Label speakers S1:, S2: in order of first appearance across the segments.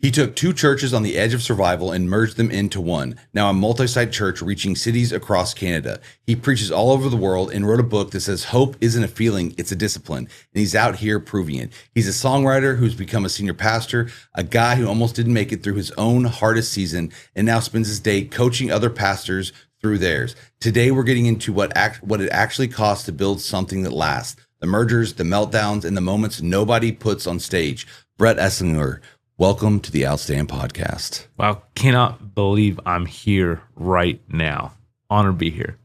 S1: He took two churches on the edge of survival and merged them into one, now a multi-site church reaching cities across Canada. He preaches all over the world and wrote a book that says hope isn't a feeling, it's a discipline. And he's out here proving it. He's a songwriter who's become a senior pastor, a guy who almost didn't make it through his own hardest season and now spends his day coaching other pastors through theirs. Today, we're getting into what it actually costs to build something that lasts. The mergers, the meltdowns, and the moments nobody puts on stage. Brett Esslinger, welcome to the Outstand Podcast.
S2: Wow, cannot believe I'm here right now. Honored to be here.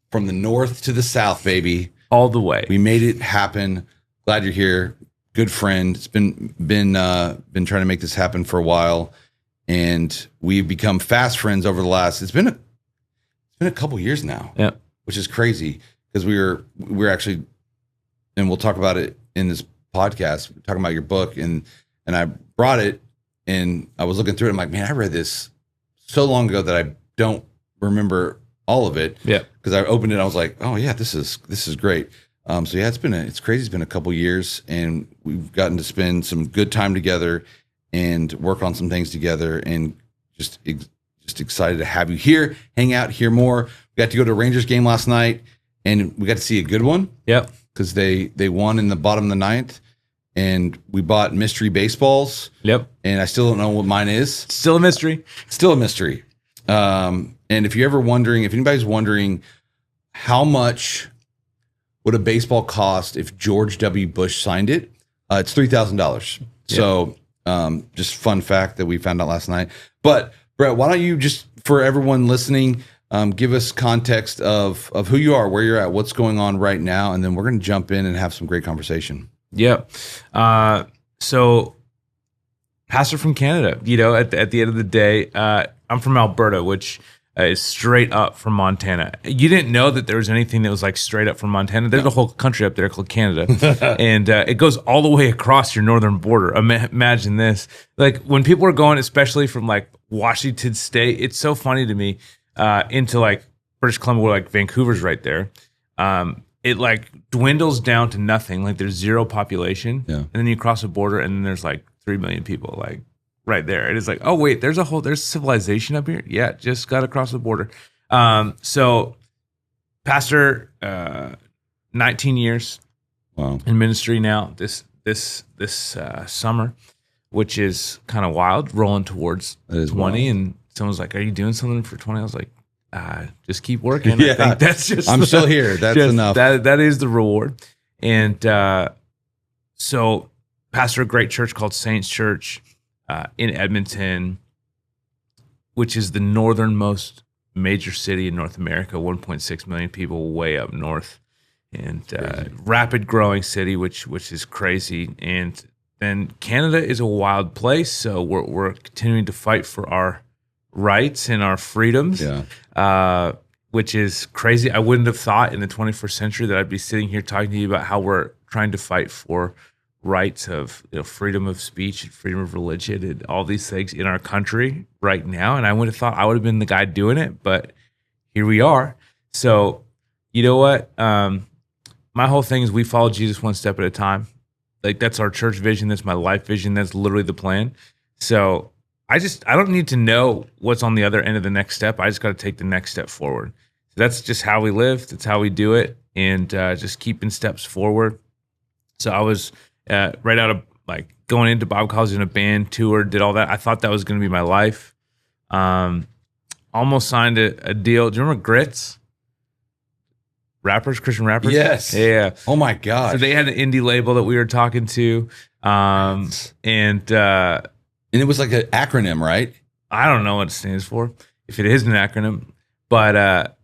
S1: From the north to the south, baby.
S2: All the way.
S1: We made it happen. Glad you're here. Good friend. It's been trying to make this happen for a while, and we've become fast friends over the last. It's been a couple years now.
S2: Yeah,
S1: which is crazy because we're actually, and we'll talk about it in this podcast. We're talking about your book, and I brought it. And I was looking through it. I'm like, man, I read this so long ago that I don't remember all of it.
S2: Yeah.
S1: Because I opened it, I was like, oh yeah, this is great. So yeah, it's crazy. It's been a couple years, and we've gotten to spend some good time together and work on some things together. And just excited to have you here, hang out, hear more. We got to go to a Rangers game last night, and we got to see a good one.
S2: Yep.
S1: Because they won in the bottom of the ninth. And we bought mystery baseballs.
S2: Yep.
S1: And I still don't know what mine is.
S2: Still a mystery.
S1: Still a mystery. And if anybody's wondering how much would a baseball cost if George W. Bush signed it, it's $3,000. So just fun fact that we found out last night. But Brett, why don't you just, for everyone listening, give us context of who you are, where you're at, what's going on right now, and then we're going to jump in and have some great conversation.
S2: Yeah. So pastor from Canada, at the end of the day, I'm from Alberta, which is straight up from Montana. You didn't know that there was anything that was like straight up from Montana. There's a whole country up there called Canada, and it goes all the way across your northern border. Imagine this. Like when people are going, especially from like Washington State, it's so funny to me, into like British Columbia, where like Vancouver's right there. It like dwindles down to nothing. Like there's zero population, and then you cross a border, and then there's like 3 million people, like right there. It is like, oh wait, there's civilization up here. Yeah, just got across the border. So, pastor, 19 years, in ministry now. This summer, which is kind of wild, rolling towards 20. Wild. And someone's like, "Are you doing something for 20?" I was like, just keep working.
S1: Yeah,
S2: I think that's just.
S1: I'm still here. That's enough.
S2: That is the reward. And so, pastor a great church called Saints Church in Edmonton, which is the northernmost major city in North America. 1.6 million people, way up north, and rapid growing city, which is crazy. And then Canada is a wild place, so we're continuing to fight for our rights and our freedoms, which is crazy. I wouldn't have thought in the 21st century that I'd be sitting here talking to you about how we're trying to fight for rights of freedom of speech and freedom of religion and all these things in our country right now. And I would have thought I would have been the guy doing it, but here we are. So you know what? My whole thing is we follow Jesus one step at a time. Like that's our church vision. That's my life vision. That's literally the plan. So I don't need to know what's on the other end of the next step. I just got to take the next step forward. So that's just how we live. That's how we do it. And just keeping steps forward. So I was right out of like going into Bible college in a band, toured, did all that. I thought that was going to be my life. Almost signed a deal. Do you remember Grits? Christian rappers?
S1: Yes.
S2: Yeah.
S1: Oh my gosh.
S2: So they had an indie label that we were talking to.
S1: And it was like an acronym, right?
S2: I don't know what it stands for, if it is an acronym, but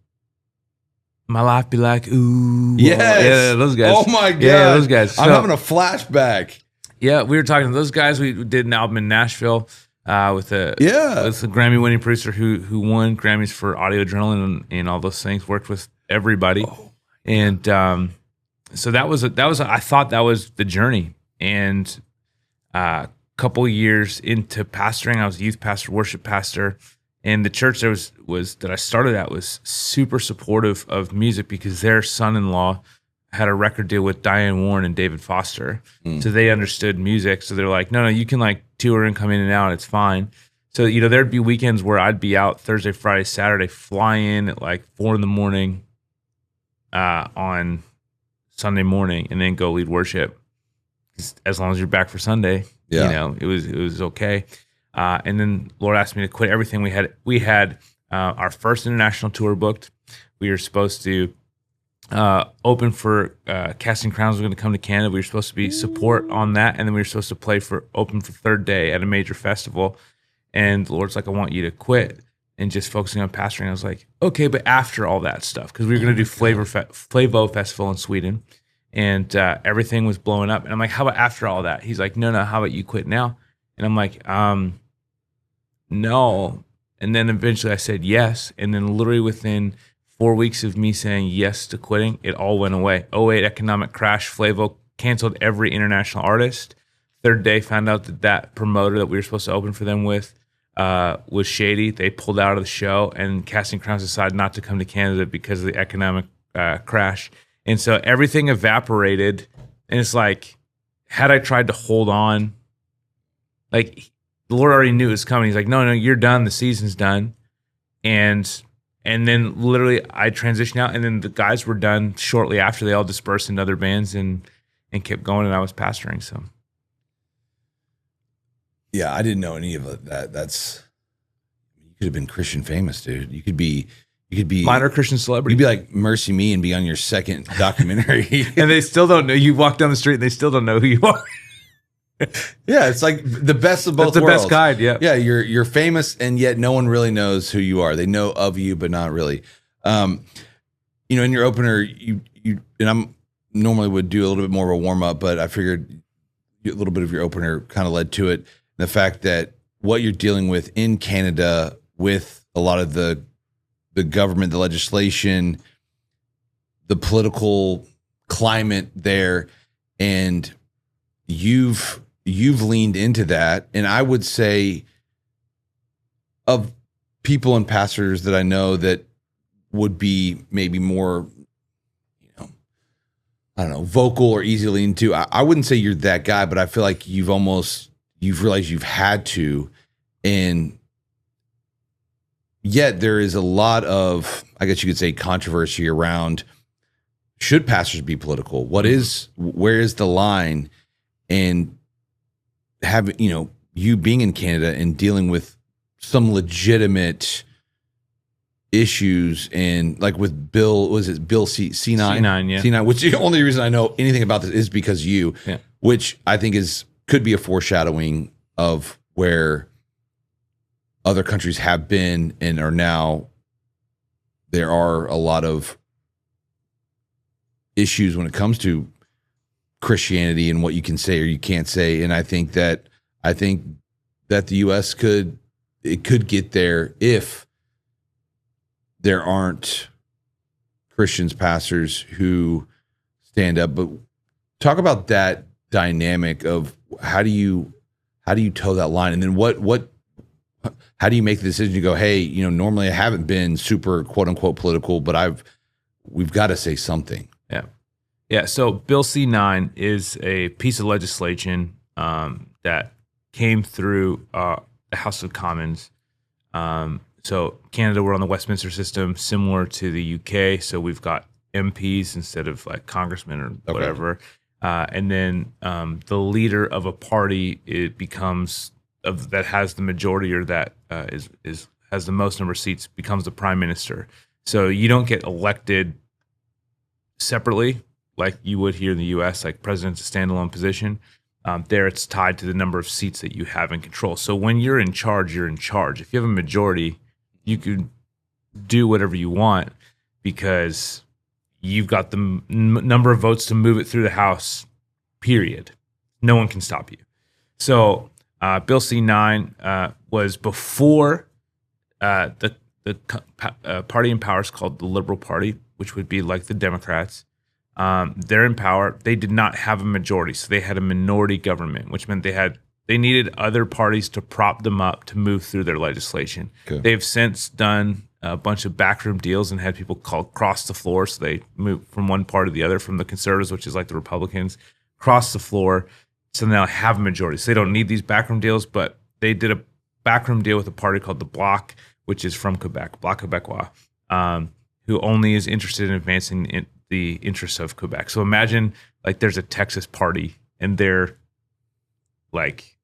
S2: my life be like, ooh.
S1: Yes.
S2: Yeah, those guys.
S1: Oh my God.
S2: Yeah, those guys.
S1: I'm having a flashback.
S2: Yeah, we were talking to those guys. We did an album in Nashville with a Grammy-winning producer who won Grammys for audio journaling and all those things, worked with everybody. Oh. And so that was I thought that was the journey. And couple years into pastoring, I was a youth pastor, worship pastor, and the church that I started at was super supportive of music because their son-in-law had a record deal with Diane Warren and David Foster. So they understood music. So they're like, no, you can like tour and come in and out. It's fine. So, there'd be weekends where I'd be out Thursday, Friday, Saturday, fly in at like 4 a.m. On Sunday morning, and then go lead worship. As long as you're back for Sunday, it was okay. And then Lord asked me to quit everything. We had our first international tour booked. We were supposed to open for Casting Crowns was going to come to Canada. We were supposed to be support on that, and then we were supposed to open for Third Day at a major festival. And the Lord's like, I want you to quit and just focusing on pastoring. I was like, okay, but after all that stuff, because we were going to do Flavo Festival in Sweden, and everything was blowing up. And I'm like, how about after all that? He's like, no, how about you quit now? And I'm like, no. And then eventually I said yes. And then literally within 4 weeks of me saying yes to quitting, it all went away. 2008 economic crash, Flavo canceled every international artist. Third Day found out that promoter that we were supposed to open for them with was shady. They pulled out of the show, and Casting Crowns decided not to come to Canada because of the economic crash. And so everything evaporated. And it's like, had I tried to hold on, like the Lord already knew it was coming. He's like, no, you're done. The season's done. And then literally I transitioned out, and then the guys were done shortly after. They all dispersed into other bands and kept going, and I was pastoring. So
S1: yeah, I didn't know any of that. You could have been Christian famous, dude. You could be
S2: minor Christian celebrity.
S1: You'd be like Mercy Me and be on your second documentary.
S2: And they still don't know. You walk down the street and they still don't know who you are.
S1: Yeah, it's like the best of both
S2: That's the
S1: worlds.
S2: best kind, yeah.
S1: Yeah, you're famous, and yet no one really knows who you are. They know of you, but not really. In your opener, you and I'm normally would do a little bit more of a warm up, but I figured a little bit of your opener kind of led to it. The fact that what you're dealing with in Canada with a lot of the government, the legislation, the political climate there, and you've leaned into that. And I would say of people and pastors that I know that would be maybe more, I don't know, vocal or easy to lean to. I wouldn't say you're that guy, but I feel like you've realized you've had to. And yet there is a lot of, I guess you could say, controversy around, should pastors be political? Where is the line? And having, you being in Canada and dealing with some legitimate issues, and like with Bill C9?
S2: C9, yeah.
S1: C9, which the only reason I know anything about this is because which I think could be a foreshadowing of where other countries have been and are now. There are a lot of issues when it comes to Christianity and what you can say or you can't say. And I think that the U.S. could get there if there aren't Christians, pastors who stand up. But talk about that dynamic of how do you toe that line, and then how do you make the decision to go, hey, normally I haven't been super quote unquote political, but we've got to say something.
S2: Yeah. So Bill C9 is a piece of legislation that came through the House of Commons. So Canada, we're on the Westminster system, similar to the UK. So we've got MPs instead of like congressmen or whatever. And then the leader of a party, it becomes that has the majority, or that has the most number of seats, becomes the prime minister. So you don't get elected separately like you would here in the U.S., like president's a standalone position. There it's tied to the number of seats that you have in control. So when you're in charge, you're in charge. If you have a majority, you can do whatever you want because you've got the number of votes to move it through the House, period. No one can stop you. So Bill C9 was before the party in power is called the Liberal Party, which would be like the Democrats. They're in power. They did not have a majority, so they had a minority government, which meant they needed other parties to prop them up to move through their legislation. Okay. They've since done a bunch of backroom deals and had people cross the floor. So they moved from one part to the other, from the conservatives, which is like the Republicans, cross the floor. So now have a majority. So they don't need these backroom deals, but they did a backroom deal with a party called the Bloc, which is from Quebec, Bloc Québécois, who only is interested in advancing the interests of Quebec. So imagine like there's a Texas party and they're like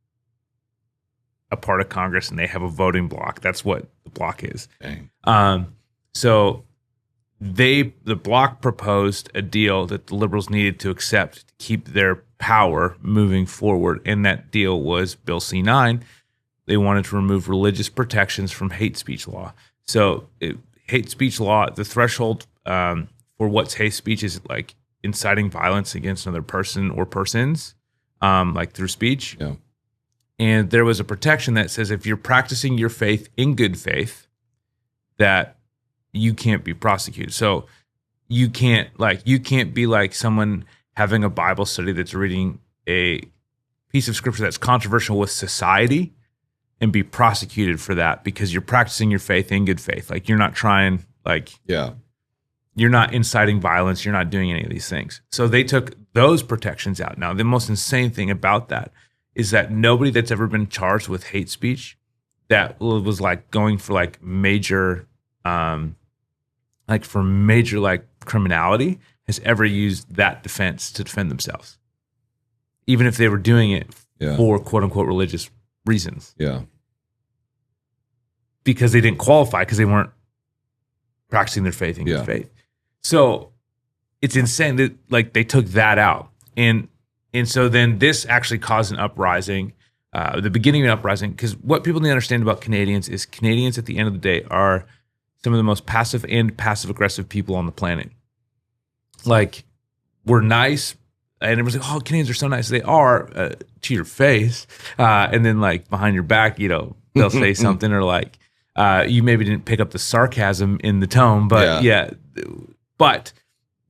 S2: a part of Congress and they have a voting bloc. That's what the Bloc is. So the Bloc proposed a deal that the Liberals needed to accept to keep their power moving forward. And that deal was Bill C-9. They wanted to remove religious protections from hate speech law. So hate speech law, the threshold for what's hate speech is like inciting violence against another person or persons, like through speech.
S1: Yeah.
S2: And there was a protection that says if you're practicing your faith in good faith, that you can't be prosecuted. So you can't be like someone having a Bible study that's reading a piece of scripture that's controversial with society and be prosecuted for that because you're practicing your faith in good faith. Like you're not trying, like, you're not inciting violence. You're not doing any of these things. So they took those protections out. Now, the most insane thing about that is that nobody that's ever been charged with hate speech that was like going for like major, criminality has ever used that defense to defend themselves, even if they were doing it for quote unquote religious reasons.
S1: Yeah.
S2: Because they didn't qualify because they weren't practicing their faith in good faith. So it's insane that like they took that out. And so then this actually caused an uprising, the beginning of an uprising, because what people need to understand about Canadians is Canadians at the end of the day are some of the most passive and passive-aggressive people on the planet. Like, we're nice, and everyone's like, oh, Canadians are so nice. They are to your face. And then, like, behind your back, you know, they'll say something or, like, you maybe didn't pick up the sarcasm in the tone, but But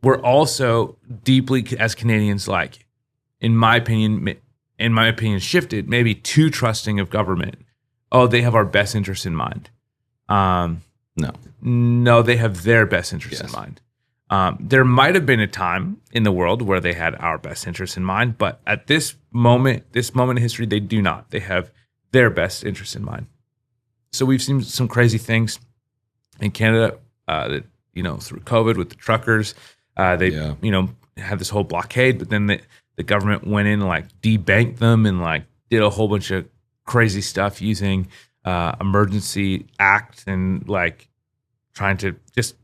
S2: we're also deeply, as Canadians, like, in my opinion, shifted, maybe too trusting of government. Oh, they have our best interest in mind. No, they have their best interest in mind. There might have been a time in the world where they had our best interest in mind, but at this moment in history, they do not. They have their best interest in mind. So we've seen some crazy things in Canada, that, you know, through COVID with the truckers, they had this whole blockade, but then the government went in and like debanked them and like did a whole bunch of crazy stuff using emergency act and like trying to just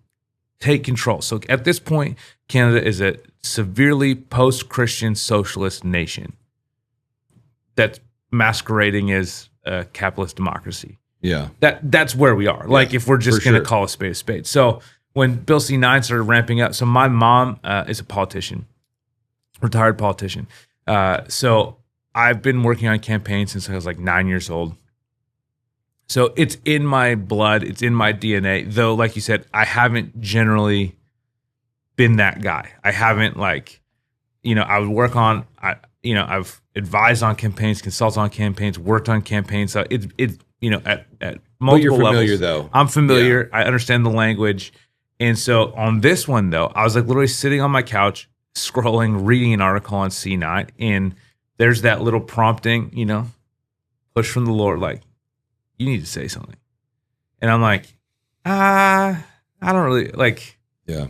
S2: take control. So at this point, Canada is a severely post-Christian socialist nation that's masquerading as a capitalist democracy.
S1: Yeah.
S2: That's where we are. Like if we're just going to call a spade a spade. So when Bill C-9 started ramping up, so my mom is a politician. Retired politician. So I've been working on campaigns since I was like 9 years old. So it's in my blood. It's in my DNA. Though, like you said, I haven't generally been that guy. I haven't like, you know, I would work on, I've advised on campaigns, consulted on campaigns, worked on campaigns. So it's you know, at multiple
S1: but you're familiar
S2: levels.
S1: Though.
S2: I'm familiar. I understand the language. And so on this one though, I was like literally sitting on my couch, scrolling, reading an article on C9, and there's that little prompting, you know, push from the Lord, like, you need to say something. And I'm like, I don't really, like.
S1: Yeah.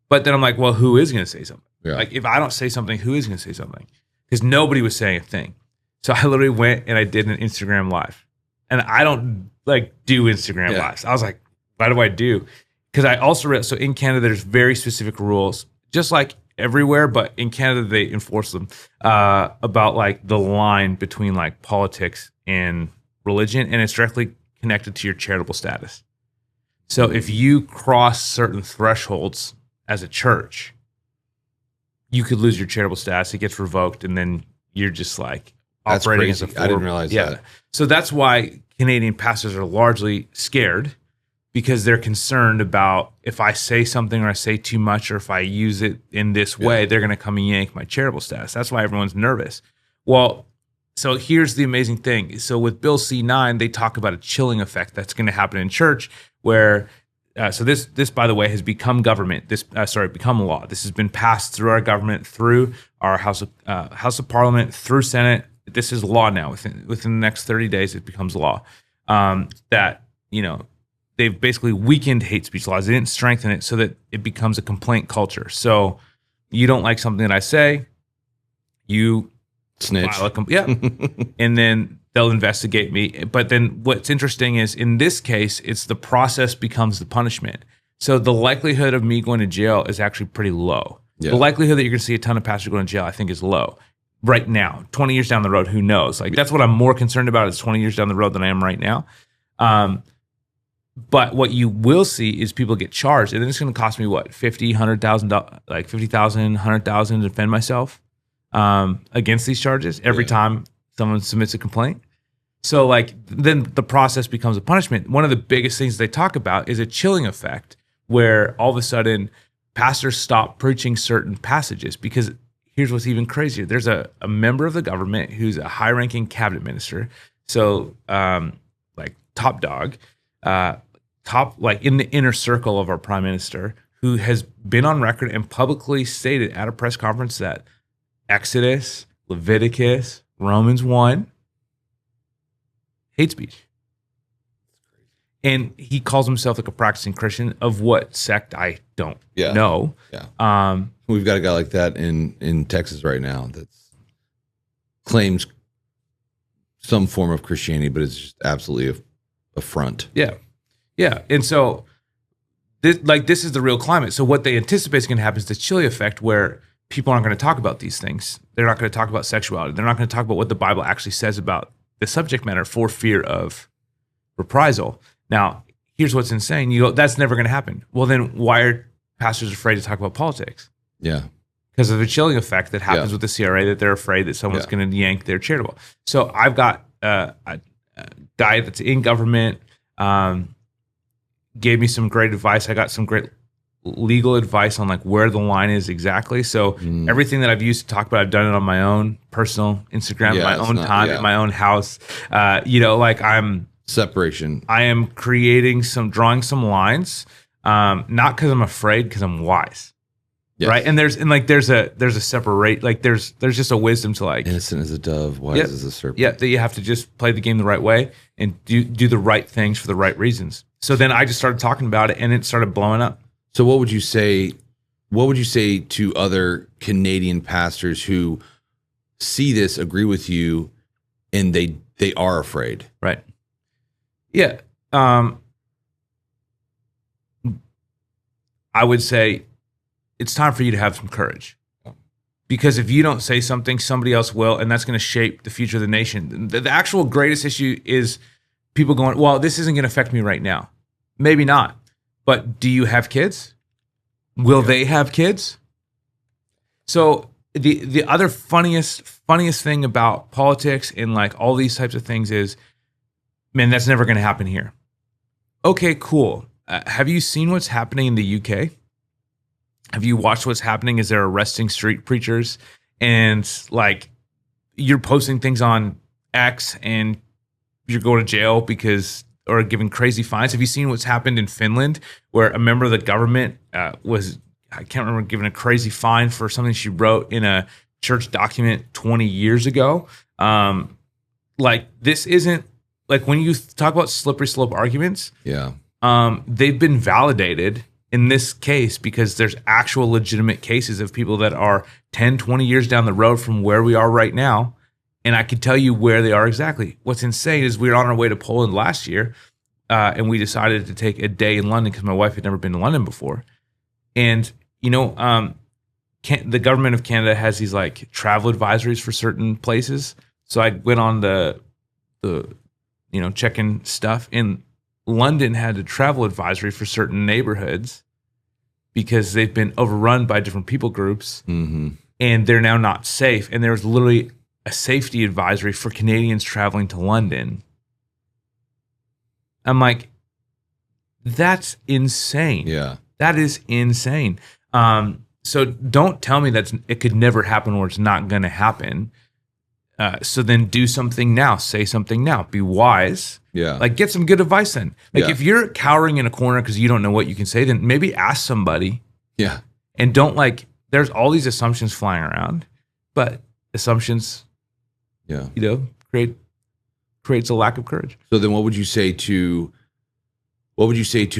S2: But then I'm like, well, who is going to say something?
S1: Yeah.
S2: Like, if I don't say something, who is going to say something? Because nobody was saying a thing. So I literally went and I did an Instagram live. And I don't, like, do Instagram lives. I was like, what do I do? Because I also read, so in Canada, there's very specific rules, just like everywhere, but in Canada they enforce them about like the line between like politics and religion, and it's directly connected to your charitable status. So if you cross certain thresholds as a church, you could lose your charitable status. It gets revoked, and then you're just like operating as a
S1: I didn't realize that.
S2: So that's why Canadian pastors are largely scared, because they're concerned about if I say something or I say too much or if I use it in this way, they're going to come and yank my charitable status. That's why everyone's nervous. Well, So here's the amazing thing. So with Bill C-9, they talk about a chilling effect that's going to happen in church where, so this by the way has become government. Become law. This has been passed through our government, through our House of Parliament, through Senate. This is law now. Within the next 30 days, it becomes law. That, they've basically weakened hate speech laws. They didn't strengthen it so that it becomes a complaint culture. So you don't like something that I say, you
S1: snitch.
S2: And then they'll investigate me. But then what's interesting is in this case, it's the process becomes the punishment. So the likelihood of me going to jail is actually pretty low. Yeah. The likelihood that you're going to see a ton of pastors going to jail, I think, is low. Right now, 20 years down the road, who knows? Like that's what I'm more concerned about is 20 years down the road than I am right now. But what you will see is people get charged, and then it's going to cost me what, $50,000, $100,000, like $50,000, $100,000 to defend myself against these charges every time someone submits a complaint. So like then the process becomes a punishment. One of the biggest things they talk about is a chilling effect, where all of a sudden pastors stop preaching certain passages because here's what's even crazier. There's a member of the government who's a high-ranking cabinet minister, so like top dog. Like in the inner circle of our prime minister, who has been on record and publicly stated at a press conference that Exodus, Leviticus, Romans 1, hate speech. And he calls himself like a practicing Christian of what sect I don't know.
S1: Yeah. We've got a guy like that in Texas right now that claims some form of Christianity, but it's just absolutely a front.
S2: Yeah. Yeah. And so this is the real climate. So what they anticipate is going to happen is the chilly effect where people aren't going to talk about these things. They're not going to talk about sexuality. They're not going to talk about what the Bible actually says about the subject matter for fear of reprisal. Now, here's what's insane. You go, that's never going to happen. Well, then why are pastors afraid to talk about politics?
S1: Yeah.
S2: Because of the chilling effect that happens with the CRA, that they're afraid that someone's going to yank their charitable. So I've got a guy that's in government, gave me some great advice. I got some great legal advice on like where the line is exactly. So everything that I've used to talk about, I've done it on my own personal Instagram, my own time, at my own house. Like I'm
S1: separation.
S2: I am drawing some lines, not because I'm afraid, because I'm wise. Yes. Right. And there's a separate, like there's just a wisdom to like
S1: innocent as a dove, wise as a serpent.
S2: Yeah. That you have to just play the game the right way and do the right things for the right reasons. So then I just started talking about it and it started blowing up.
S1: So what would you say to other Canadian pastors who see this, agree with you, and they are afraid?
S2: Right. Yeah. I would say it's time for you to have some courage, because if you don't say something, somebody else will, and that's going to shape the future of the nation. The actual greatest issue is people going, well, this isn't going to affect me right now. Maybe not. But do you have kids? Will they have kids? So the other funniest thing about politics and like all these types of things is, man, that's never going to happen here. Okay, cool. Have you seen what's happening in the UK? Have you watched what's happening as they're arresting street preachers and like you're posting things on X and you're going to jail or giving crazy fines? Have you seen what's happened in Finland where a member of the government I can't remember, given a crazy fine for something she wrote in a church document 20 years ago? Like this isn't like when you talk about slippery slope arguments.
S1: Yeah.
S2: They've been validated in this case because there's actual legitimate cases of people that are 10, 20 years down the road from where we are right now. And I can tell you where they are exactly. What's insane is we were on our way to Poland last year, and we decided to take a day in London because my wife had never been to London before. And, the government of Canada has these like travel advisories for certain places. So I went on the checking stuff, and London had a travel advisory for certain neighborhoods because they've been overrun by different people groups, and they're now not safe. And there was literally a safety advisory for Canadians traveling to London. I'm like, that's insane.
S1: Yeah.
S2: That is insane. So don't tell me that it could never happen or it's not going to happen. So then do something now, say something now, be wise.
S1: Yeah.
S2: Like get some good advice then. Like
S1: Yeah.
S2: if you're cowering in a corner because you don't know what you can say, then maybe ask somebody.
S1: Yeah.
S2: And don't there's all these assumptions flying around, but assumptions,
S1: Yeah.
S2: creates a lack of courage.
S1: So then what would you say to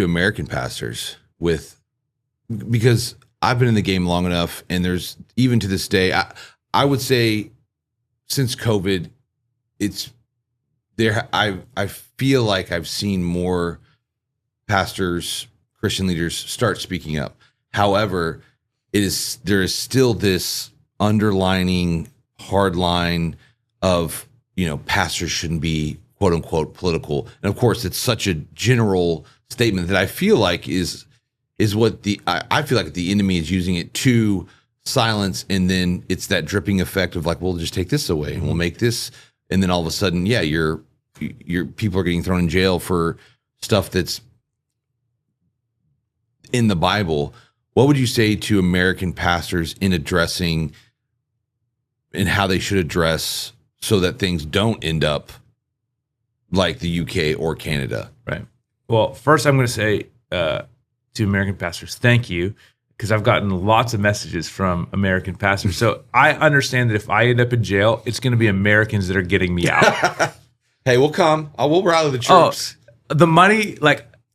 S1: American pastors because I've been in the game long enough, and there's even to this day, I would say since COVID, it's there. I feel like I've seen more pastors, Christian leaders start speaking up. However, there is still this underlining hard line of, pastors shouldn't be quote unquote political. And of course, it's such a general statement that I feel like is what I feel like the enemy is using it to silence, and then it's that dripping effect of like, we'll just take this away and we'll make this, and then all of a sudden, yeah, your people are getting thrown in jail for stuff that's in the Bible. What would you say to American pastors in addressing and how they should address so that things don't end up like the UK or Canada?
S2: Right. Well, first I'm going to say to American pastors, thank you, because I've gotten lots of messages from American pastors. So I understand that if I end up in jail, it's going to be Americans that are getting me out.
S1: Hey, we'll come. I will rally the troops.
S2: The money,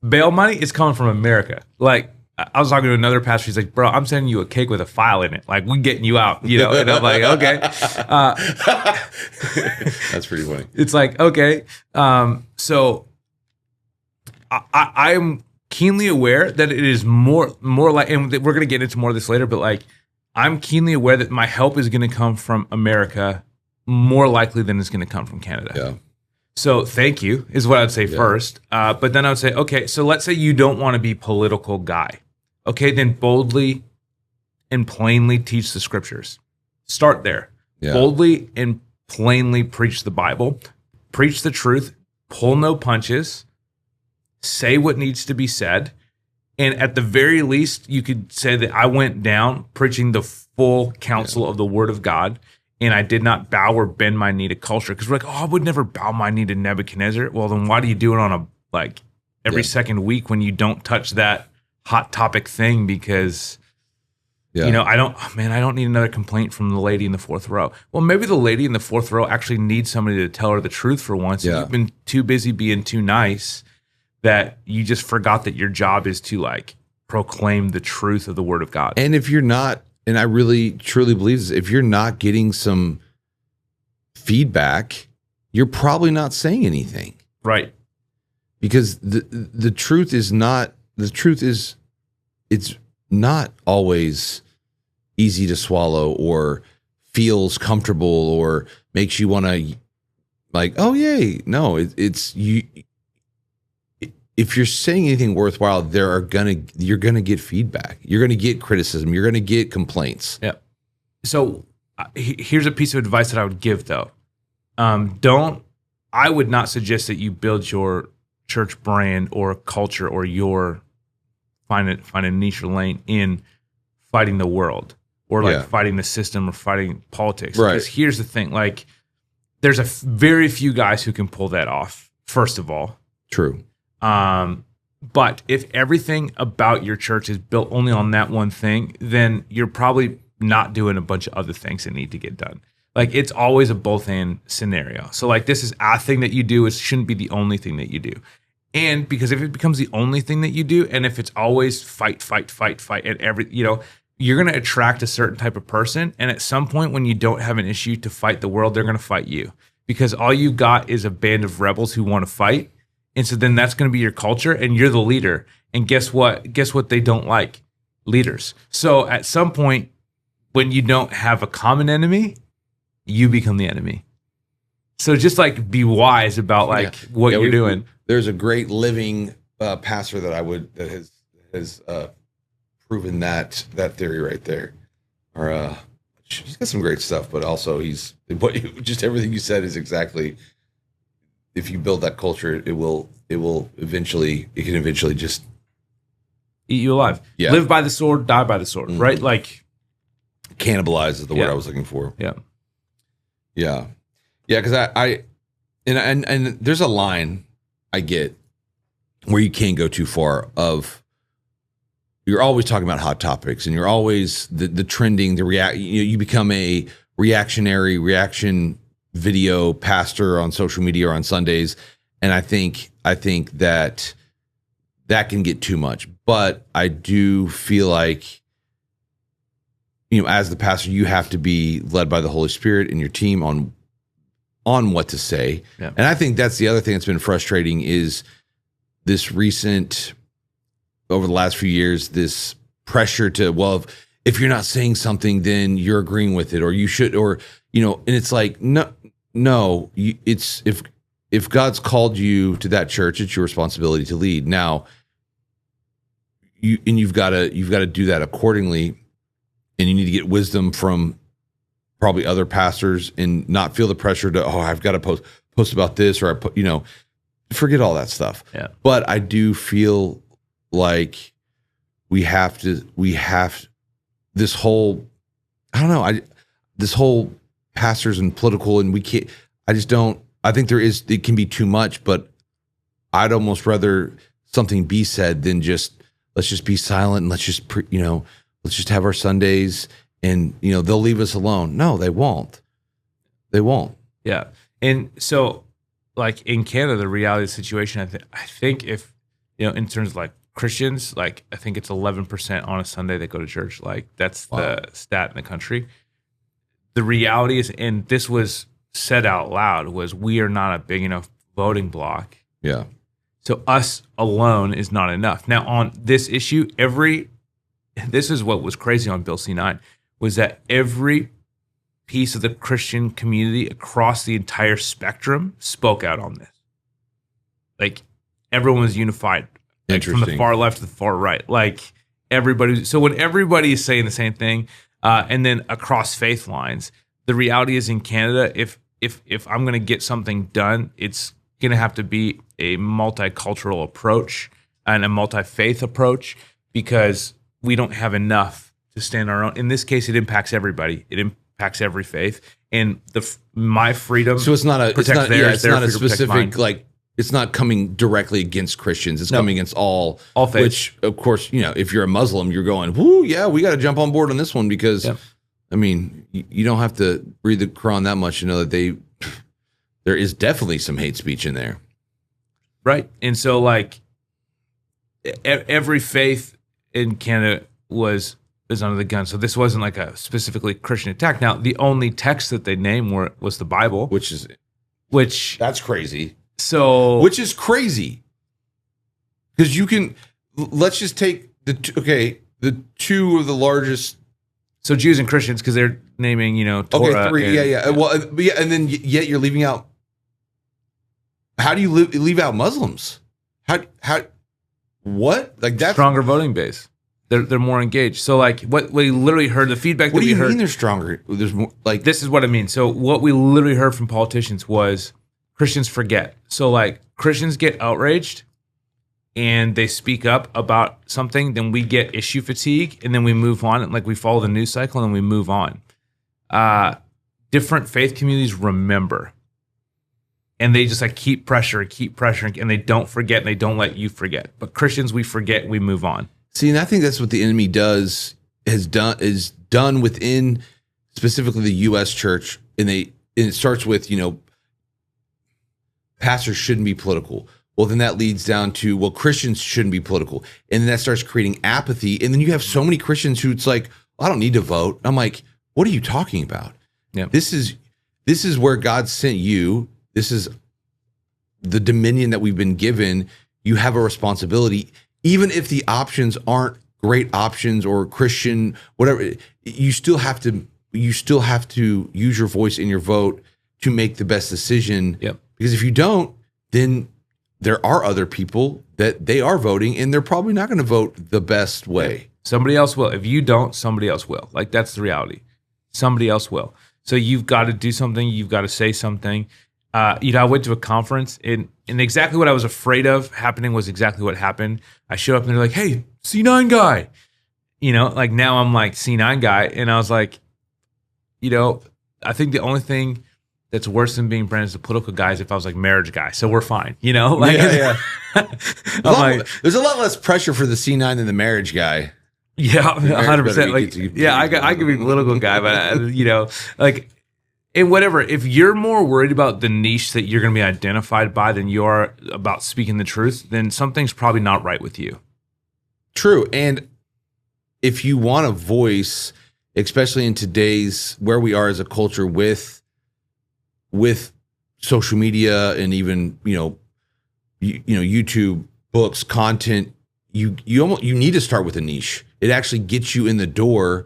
S2: bail money, is coming from America. I was talking to another pastor. He's like, bro, I'm sending you a cake with a file in it. We're getting you out, And I'm like, okay.
S1: That's pretty funny.
S2: It's like, okay. So I'm keenly aware that it is more like, and we're going to get into more of this later, but I'm keenly aware that my help is going to come from America more likely than it's going to come from Canada.
S1: Yeah.
S2: So thank you is what I'd say first. But then I would say, okay, so let's say you don't want to be political guy. Okay, then boldly and plainly teach the scriptures. Start there.
S1: Yeah.
S2: Boldly and plainly preach the Bible. Preach the truth. Pull no punches. Say what needs to be said. And at the very least, you could say that I went down preaching the full counsel of the word of God, and I did not bow or bend my knee to culture. Because we're like, I would never bow my knee to Nebuchadnezzar. Well, then why do you do it on every second week when you don't touch that hot topic thing? Because I don't need another complaint from the lady in the fourth row. Well, maybe the lady in the fourth row actually needs somebody to tell her the truth for once.
S1: Yeah.
S2: You've been too busy being too nice that you just forgot that your job is to proclaim the truth of the word of God.
S1: And if you're not, and I really truly believe this, if you're not getting some feedback, you're probably not saying anything.
S2: Right.
S1: Because the truth is it's not always easy to swallow or feels comfortable or makes you want to oh yay. No, it's you. If you're saying anything worthwhile, you're gonna get feedback. You're gonna get criticism. You're gonna get complaints.
S2: Yeah. So here's a piece of advice that I would give though. I would not suggest that you build your church brand or culture or find a niche or lane in fighting the world or fighting the system or fighting politics.
S1: Right.
S2: Because here's the thing, there's very few guys who can pull that off, first of all.
S1: True.
S2: But if everything about your church is built only on that one thing, then you're probably not doing a bunch of other things that need to get done. It's always a both and scenario. So this is a thing that you do. It shouldn't be the only thing that you do. And because if it becomes the only thing that you do, and if it's always fight, and you're going to attract a certain type of person. And at some point when you don't have an issue to fight the world, they're going to fight you because all you got is a band of rebels who want to fight. And so then that's going to be your culture and you're the leader. And guess what? They don't like? Leaders. So at some point when you don't have a common enemy, you become the enemy. So just be wise about what you're doing.
S1: There's a great living pastor that has proven that theory right there. Or he's got some great stuff, but also just everything you said is exactly. If you build that culture, it can eventually just
S2: eat you alive.
S1: Yeah.
S2: Live by the sword, die by the sword, right?
S1: Cannibalize is the word I was looking for.
S2: Yeah.
S1: Yeah. Yeah, because and there's a line I get where you can't go too far of you're always talking about hot topics and you're always the trending, you become a reaction video pastor on social media or on Sundays. And I think that can get too much, but I do feel like, as the pastor, you have to be led by the Holy Spirit and your team on what to say. Yeah. And I think that's the other thing that's been frustrating is this recent, over the last few years, this pressure to, well, if you're not saying something, then you're agreeing with it, or you should, or, and it's like, no, it's, if God's called you to that church, it's your responsibility to lead. Now, you've got to do that accordingly, and you need to get wisdom from probably other pastors and not feel the pressure to, I've got to post about this, or forget all that stuff.
S2: Yeah.
S1: But I do feel like we have this whole, this whole pastors and political, and we can't, I think it can be too much, but I'd almost rather something be said than let's just be silent and let's just have our Sundays and, they'll leave us alone. No, they won't. They won't.
S2: Yeah. And so like in Canada, the reality of the situation, I think if, in terms of like Christians, like I think it's 11% on a Sunday that go to church. Like that's the stat in the country. The reality is, and this was said out loud, was we are not a big enough voting block.
S1: Yeah.
S2: So us alone is not enough. Now on this issue, this is what was crazy on Bill C-9, was that every piece of the Christian community across the entire spectrum spoke out on this. Like everyone was unified, like, from the far left to the far right. Like everybody. So when everybody is saying the same thing, and then across faith lines, the reality is in Canada, if I'm going to get something done, it's going to have to be a multicultural approach and a multi-faith approach, because we don't have enough to stand our own. In this case, it impacts everybody. It impacts every faith, and my freedom.
S1: So it's not a specific, like, it's not coming directly against Christians. It's coming against all faiths. Which, of course, if you're a Muslim, you're going, whoo, yeah, we got to jump on board on this one, because, I mean, you don't have to read the Quran that much to know that there is definitely some hate speech in there.
S2: Right. And so, like, every faith in Canada was under the gun. So this wasn't like a specifically Christian attack. Now, the only text that they named was the Bible.
S1: That's crazy.
S2: So,
S1: which is crazy, because let's just take the two of the largest.
S2: So Jews and Christians, because they're naming, Torah.
S1: Okay, three. Yeah. Well, and then yet you're leaving out. How do you leave out Muslims? How? What? Like that?
S2: Stronger voting base. They're more engaged. So like what we literally heard, the feedback.
S1: What do you mean they're stronger? There's more. Like,
S2: this is what I mean. So what we literally heard from politicians was Christians forget. So like Christians get outraged and they speak up about something, then we get issue fatigue, and then we move on. And like we follow the news cycle and then we move on. Different faith communities remember. And they just like keep pressuring, and they don't forget, and they don't let you forget. But Christians, we forget, we move on.
S1: See, and I think that's what the enemy is done within specifically the U.S. church, and it starts with, pastors shouldn't be political. Well, then that leads down to, well, Christians shouldn't be political, and then that starts creating apathy. And then you have so many Christians who it's like, I don't need to vote. I'm like, what are you talking about?
S2: Yeah,
S1: this is where God sent you. This is the dominion that we've been given. You have a responsibility, even if the options aren't great options or Christian, whatever. You still have to use your voice in your vote to make the best decision.
S2: Yep.
S1: Because if you don't, then there are other people that they are voting, and they're probably not going to vote the best way.
S2: Somebody else will. If you don't, somebody else will. Like, that's the reality. Somebody else will. So you've got to do something. You've got to say something. I went to a conference, and exactly what I was afraid of happening was exactly what happened. I showed up and they're like, hey, C9 guy. Like now I'm like C9 guy. And I was like, I think the only thing that's worse than being branded as a political guy is if I was like marriage guy. So we're fine, you know? Like,
S1: Yeah.
S2: I'm
S1: There's a lot less pressure for the C9 than the marriage guy.
S2: yeah, 100%. Like, I could be political guy, but you know, like, and whatever. If you're more worried about the niche that you're going to be identified by than you are about speaking the truth, then something's probably not right with you.
S1: True. And if you want a voice, especially in today's where we are as a culture with social media and even, YouTube, books, content, you need to start with a niche. It actually gets you in the door,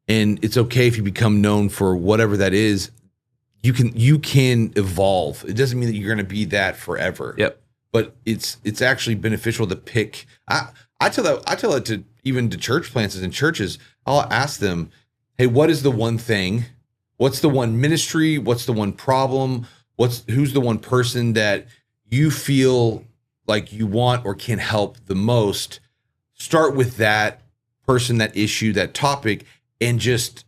S1: and it's okay if you become known for whatever that is. You can evolve. It doesn't mean that you're going to be that forever.
S2: Yep.
S1: But it's actually beneficial to pick. I tell that to even to church planters and churches. I'll ask them, hey, what is the one thing? What's the one ministry? What's the one problem? Who's the one person that you feel like you want or can help the most? Start with that person, that issue, that topic, and just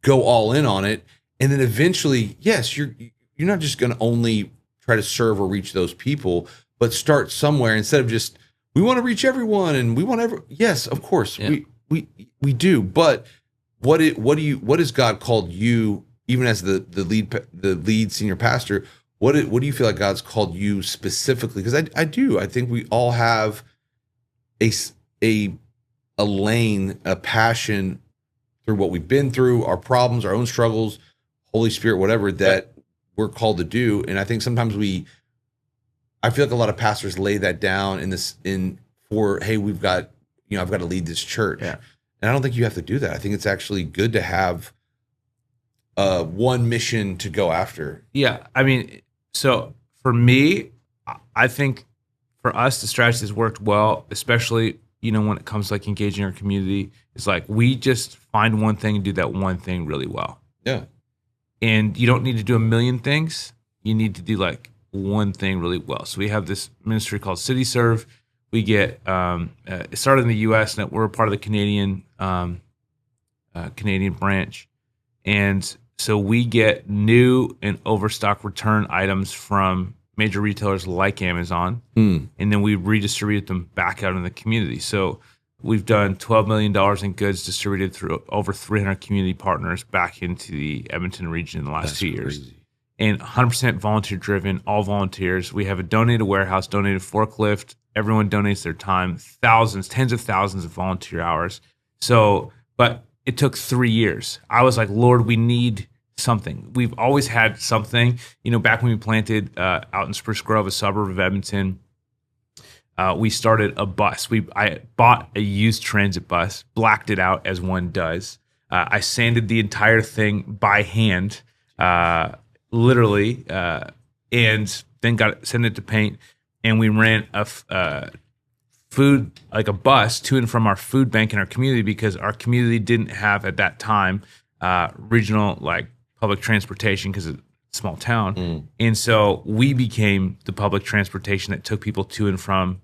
S1: go all in on it. And then eventually, yes, you're not just going to only try to serve or reach those people, but start somewhere instead of just, we want to reach everyone and we want yes, of course, yeah. we do. But what has God called you, even as the lead senior pastor? What do you feel like God's called you specifically? Because I think we all have a lane, a passion through what we've been through, our problems, our own struggles, Holy Spirit, whatever that we're called to do. And I think sometimes I feel like a lot of pastors lay that down hey, we've got, I've got to lead this church.
S2: Yeah.
S1: And I don't think you have to do that. I think it's actually good to have one mission to go after.
S2: Yeah. I mean, so for me, I think for us, the strategy has worked well, especially, when it comes to like engaging our community. It's like, we just find one thing and do that one thing really well.
S1: Yeah.
S2: And you don't need to do a million things. You need to do like one thing really well. So we have this ministry called City Serve. We get it started in the U.S. and we're a part of the Canadian branch, and so we get new and overstock return items from major retailers like Amazon, and then we redistribute them back out in the community. So we've done $12 million in goods distributed through over 300 community partners back into the Edmonton region in the last 2 years.
S1: Crazy.
S2: And 100% volunteer driven, all volunteers. We have a donated warehouse, donated forklift. Everyone donates their time, tens of thousands of volunteer hours. So, but it took 3 years. I was like, Lord, we need something. We've always had something. Back when we planted out in Spruce Grove, a suburb of Edmonton, we started a bus. I bought a used transit bus, blacked it out as one does. I sanded the entire thing by hand, literally, and then sent it to paint. And we ran a food, like a bus to and from our food bank in our community, because our community didn't have at that time regional like public transportation because it's a small town. And so we became the public transportation that took people to and from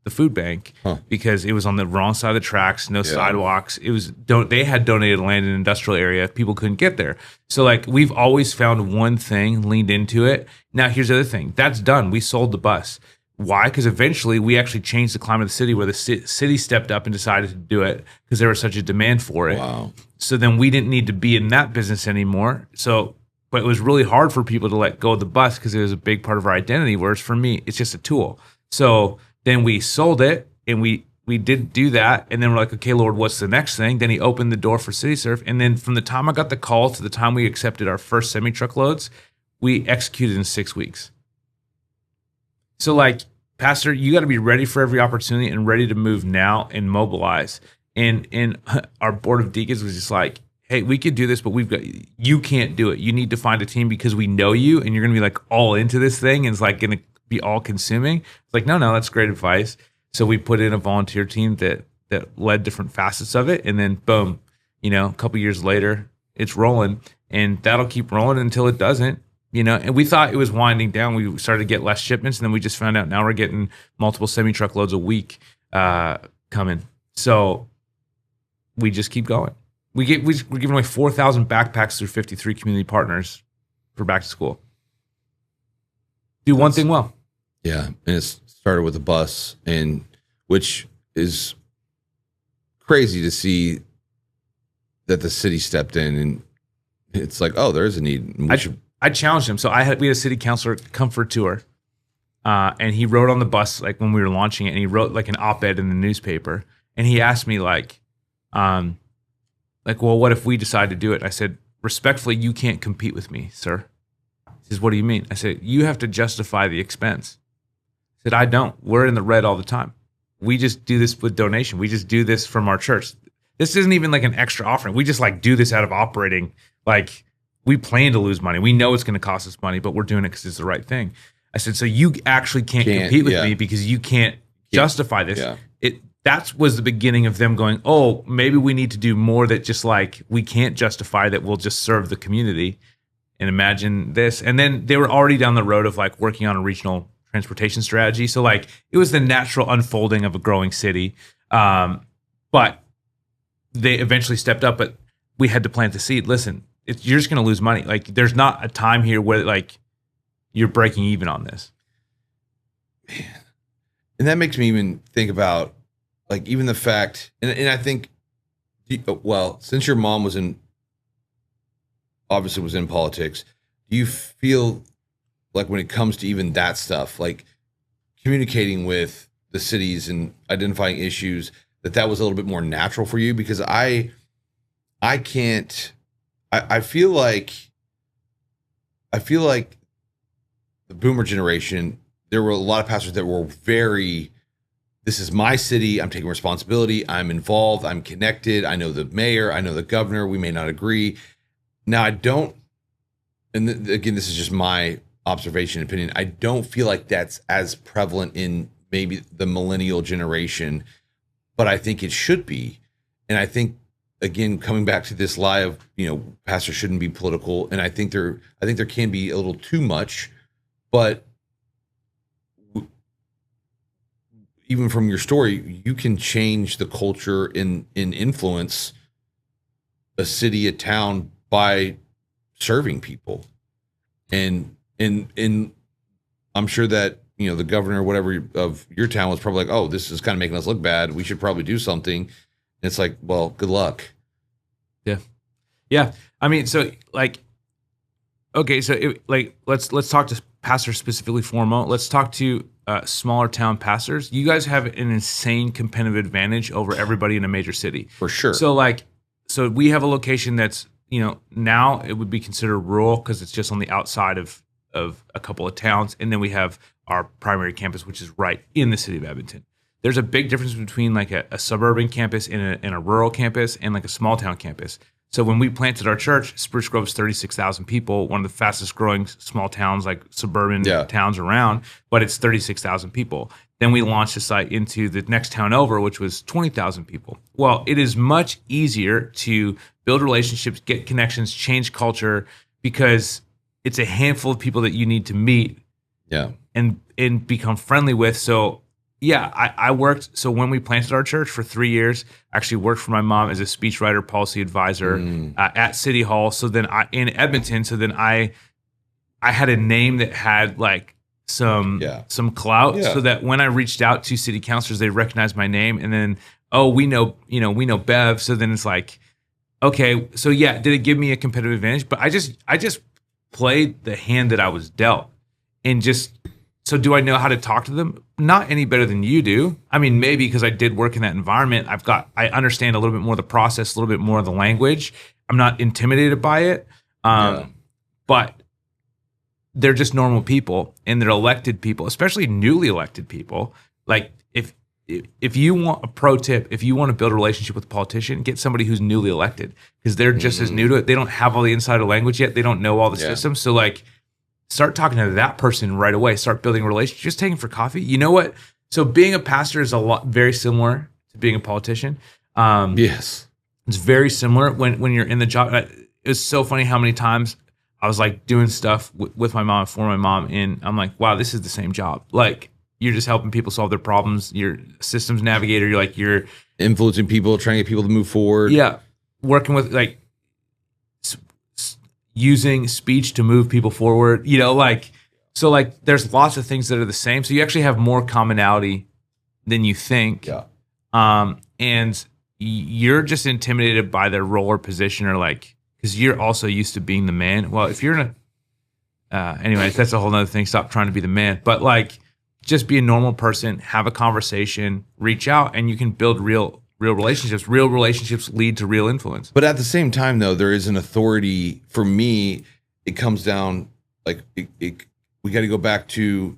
S2: the food bank because it was on the wrong side of the tracks, no sidewalks. They had donated land in an industrial area. People couldn't get there. So like, we've always found one thing, leaned into it. Now here's the other thing. That's done. We sold the bus. Why? Because eventually we actually changed the climate of the city, where the city stepped up and decided to do it because there was such a demand for it.
S1: Wow.
S2: So then we didn't need to be in that business anymore. But it was really hard for people to let go of the bus because it was a big part of our identity, whereas for me, it's just a tool. So then we sold it, and we did do that. And then we're like, okay, Lord, what's the next thing? Then he opened the door for City Serve. And then from the time I got the call to the time we accepted our first semi-truck loads, we executed in 6 weeks. So like, Pastor, you got to be ready for every opportunity and ready to move now and mobilize. And our board of deacons was just like, hey, we could do this, but you can't do it. You need to find a team because we know you, and you're going to be like all into this thing, and it's like going to be all consuming. It's like, no, that's great advice. So we put in a volunteer team that led different facets of it. And then boom, a couple years later, it's rolling, and that'll keep rolling until it doesn't, and we thought it was winding down. We started to get less shipments, and then we just found out now we're getting multiple semi-truck loads a week coming. So we just keep going. We're giving away 4,000 backpacks through 53 community partners for back to school. Do one thing well.
S1: Yeah, and it started with a bus, and which is crazy to see that the city stepped in, and it's like, oh, there's a need.
S2: I challenged him. So we had a city councilor come for a tour, and he wrote on the bus like when we were launching it, and he wrote like an op-ed in the newspaper, and he asked me like, well, what if we decide to do it? I said, respectfully, you can't compete with me, sir. He says, what do you mean? I said, you have to justify the expense. I said, I don't. We're in the red all the time. We just do this with donation. We just do this from our church. This isn't even like an extra offering. We just like do this out of operating. Like we plan to lose money. We know it's going to cost us money, but we're doing it because it's the right thing. I said, so you actually can't compete with me because you can't justify this.
S1: Yeah.
S2: That was the beginning of them going, oh, maybe we need to do more that just like we can't justify that we'll just serve the community. And imagine this. And then they were already down the road of like working on a regional transportation strategy. So like it was the natural unfolding of a growing city. But they eventually stepped up, but we had to plant the seed. Listen, you're just going to lose money. Like there's not a time here where like you're breaking even on this.
S1: Man. And that makes me even think about like even the fact, and I think, well, since your mom was obviously was in politics, do you feel like when it comes to even that stuff, like communicating with the cities and identifying issues, that was a little bit more natural for you? Because I feel like the boomer generation, there were a lot of pastors that were very, this is my city, I'm taking responsibility, I'm involved, I'm connected, I know the mayor, I know the governor, we may not agree. Now I don't, and again, this is just my observation and opinion, I don't feel like that's as prevalent in maybe the millennial generation, but I think it should be. And I think, again, coming back to this lie of, pastors shouldn't be political, and I think there can be a little too much, but even from your story, you can change the culture and influence a city, a town by serving people. And I'm sure that, the governor or whatever of your town was probably like, oh, this is kind of making us look bad. We should probably do something. And it's like, well, good luck.
S2: Yeah. Yeah. I mean, so like, okay, so let's talk to pastors specifically for a moment. Let's talk to smaller town pastors. You guys have an insane competitive advantage over everybody in a major city.
S1: For sure.
S2: So we have a location that's, now it would be considered rural because it's just on the outside of a couple of towns. And then we have our primary campus, which is right in the city of Edmonton. There's a big difference between like a suburban campus and a rural campus and like a small town campus. So when we planted our church, Spruce Grove is 36,000 people, one of the fastest growing small towns, like suburban towns around, but it's 36,000 people. Then we launched the site into the next town over, which was 20,000 people. Well, it is much easier to build relationships, get connections, change culture, because it's a handful of people that you need to meet and become friendly with. So yeah, I worked. So when we planted our church for 3 years, I actually worked for my mom as a speechwriter, policy advisor at City Hall. So then in Edmonton, I had a name that had like some clout, so that when I reached out to city councilors, they recognized my name. And then, we know Bev. So then it's like, okay, so yeah, did it give me a competitive advantage? But I just played the hand that I was dealt, and just. So do I know how to talk to them? Not any better than you do. I mean, maybe because I did work in that environment. I understand a little bit more of the process, a little bit more of the language. I'm not intimidated by it. But they're just normal people, and they're elected people, especially newly elected people. Like if you want a pro tip, if you want to build a relationship with a politician, get somebody who's newly elected, because they're just as new to it. They don't have all the insider language yet. They don't know all the systems. So like, start talking to that person right away. Start building a relationship. Just take them for coffee. You know what? So being a pastor is very similar to being a politician.
S1: Yes,
S2: it's very similar when you're in the job. It was so funny how many times I was like doing stuff with my mom, for my mom, and I'm like, wow, this is the same job. Like you're just helping people solve their problems. You're a systems navigator. You're
S1: influencing people, trying to get people to move forward.
S2: Yeah, working with like. using speech to move people forward. So there's lots of things that are the same. So you actually have more commonality than you think.
S1: Yeah.
S2: And you're just intimidated by their role or position, or because you're also used to being the man. Well, if you're in anyways, that's a whole nother thing. Stop trying to be the man, but just be a normal person, have a conversation, reach out, and you can build real relationships. Real relationships lead to real influence.
S1: But at the same time, though, there is an authority. For me, it comes down we got to go back to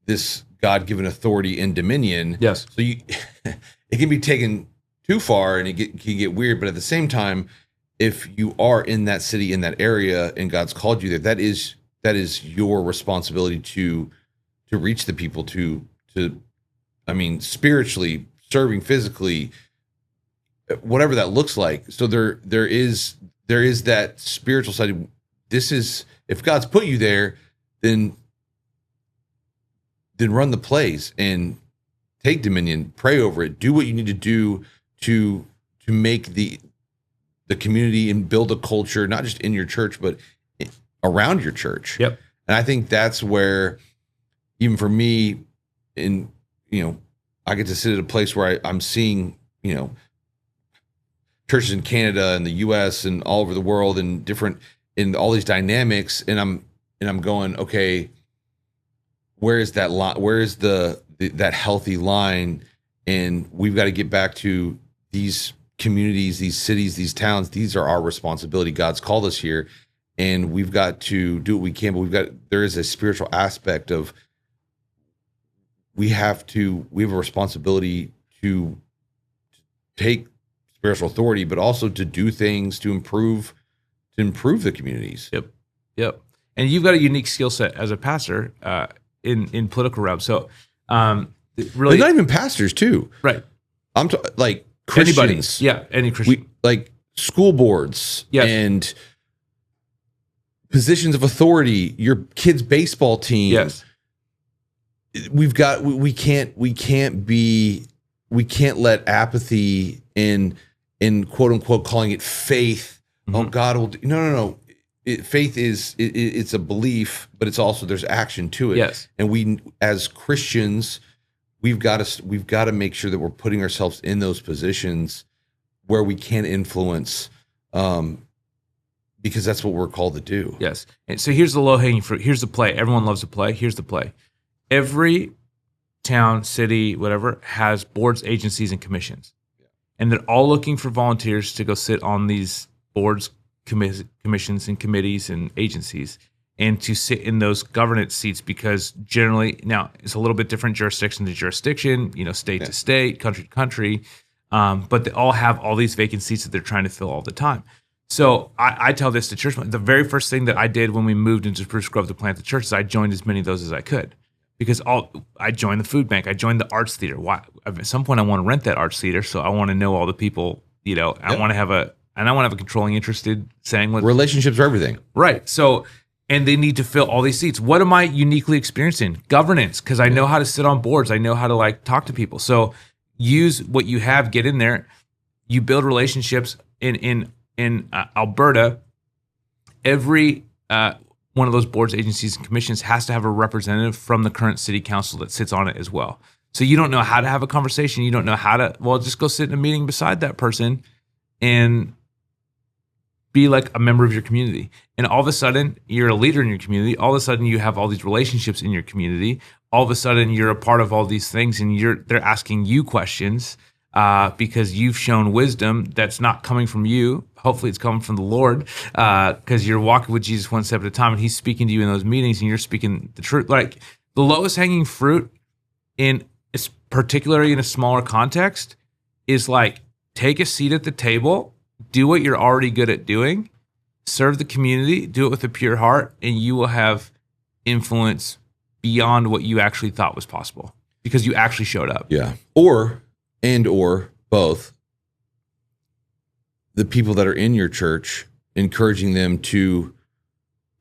S1: this God-given authority and dominion.
S2: Yes.
S1: So it can be taken too far, and it can get weird. But at the same time, if you are in that city, in that area, and God's called you there, that is your responsibility to reach the people, spiritually, serving, physically, whatever that looks like. So there is that spiritual side. This is, if God's put you there, then run the plays and take dominion, pray over it, do what you need to do to make the community and build a culture, not just in your church, but around your church.
S2: Yep.
S1: And I think that's where, even for me, I get to sit at a place where I'm seeing, churches in Canada and the US and all over the world and in all these dynamics. And I'm going, okay, where is that line? Where is that healthy line? And we've got to get back to these communities, these cities, these towns. These are our responsibility. God's called us here, and we've got to do what we can, but there is a spiritual aspect of, we have a responsibility to take spiritual authority, but also to do things to improve the communities.
S2: Yep. And you've got a unique skill set as a pastor in political realm. So really,
S1: they're not even pastors too,
S2: right?
S1: I'm Christians.
S2: Anybody. Any Christian.
S1: School boards.
S2: Yes.
S1: And positions of authority, your kid's baseball team.
S2: Yes.
S1: We can't let apathy in quote unquote calling it faith. Mm-hmm. Oh, God will do. No. Faith it's a belief, but it's also, there's action to it.
S2: Yes. And
S1: we, as Christians, we've got to make sure that we're putting ourselves in those positions where we can influence, because that's what we're called to do.
S2: Yes. And so here's the low-hanging fruit. Here's the play. Everyone loves to play. Here's the play. Every town, city, whatever, has boards, agencies, and commissions. Yeah. And they're all looking for volunteers to go sit on these boards, commissions, and committees and agencies, and to sit in those governance seats, because generally, now it's a little bit different jurisdiction to jurisdiction, state to state, country to country, but they all have all these vacant seats that they're trying to fill all the time. So I tell this to church. The very first thing that I did when we moved into Spruce Grove to plant the church is I joined as many of those as I could, because I joined the food bank, I joined the arts theater. Why? At some point, I want to rent that arts theater, so I want to know all the people. I want to have a controlling interest in saying what
S1: relationships are everything,
S2: right? So. And they need to fill all these seats. What am I uniquely experiencing? Governance, because I know how to sit on boards. I know how to talk to people. So use what you have, get in there. You build relationships in Alberta. Every one of those boards, agencies, and commissions has to have a representative from the current city council that sits on it as well. So you don't know how to have a conversation. You don't know how to, just go sit in a meeting beside that person and be like a member of your community. And all of a sudden, you're a leader in your community. All of a sudden, you have all these relationships in your community. All of a sudden, you're a part of all these things, and they're asking you questions because you've shown wisdom that's not coming from you. Hopefully, it's coming from the Lord, because you're walking with Jesus one step at a time, and He's speaking to you in those meetings, and you're speaking the truth. Like the lowest hanging fruit, particularly in a smaller context, is take a seat at the table. Do what you're already good at doing, serve the community, do it with a pure heart, and you will have influence beyond what you actually thought was possible because you actually showed up.
S1: Yeah. Or both, the people that are in your church, encouraging them to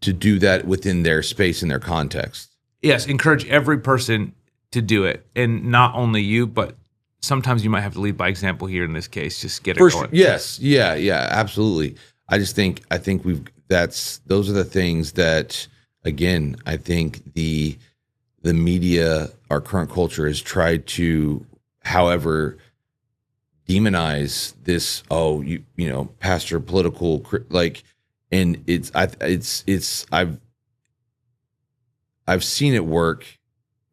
S1: do that within their space and their context.
S2: Yes. Encourage every person to do it. And not only you, but sometimes you might have to lead by example here in this case. Just get it going.
S1: Yes. Yeah, absolutely. I think those are the things that, again, I think the media, our current culture, has tried to, however, demonize this. Oh, you know, pastor, political, like, and I've seen it work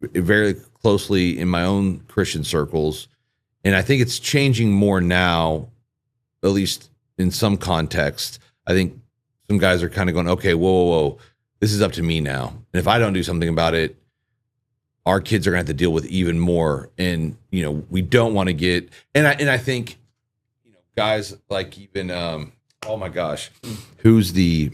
S1: very closely in my own Christian circles, and I think it's changing more now, at least in some context. I think some guys are kind of going, okay, whoa, this is up to me now, and if I don't do something about it, our kids are gonna have to deal with even more. And you know, we don't want to get, and I think, you know, guys like even oh my gosh, who was the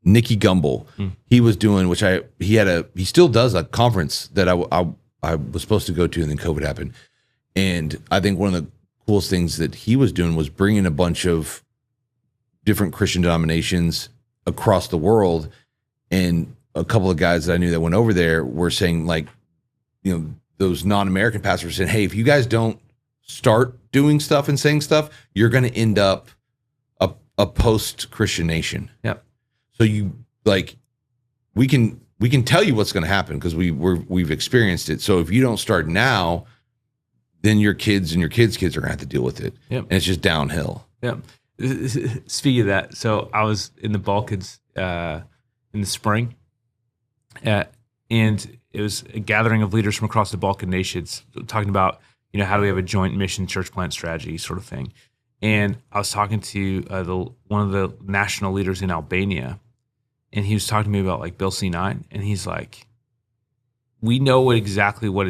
S1: Nicky Gumbel. He was doing, he still does a conference that I was supposed to go to, and then COVID happened. And I think one of the coolest things that he was doing was bringing a bunch of different Christian denominations across the world. And a couple of guys that I knew that went over there were saying, like, you know, those non-American pastors saying, hey, if you guys don't start doing stuff and saying stuff, you're going to end up a post-Christian nation.
S2: Yep.
S1: So you, like, we can tell you what's going to happen because we've experienced it. So if you don't start now, then your kids and your kids' kids are going to have to deal with it. Yep. And it's just downhill.
S2: Yep. Speaking of that, so I was in the Balkans in the spring, and it was a gathering of leaders from across the Balkan nations talking about, you know, how do we have a joint mission church plant strategy sort of thing. And I was talking to one of the national leaders in Albania, and he was talking to me about like Bill C-9, and he's like, we know exactly what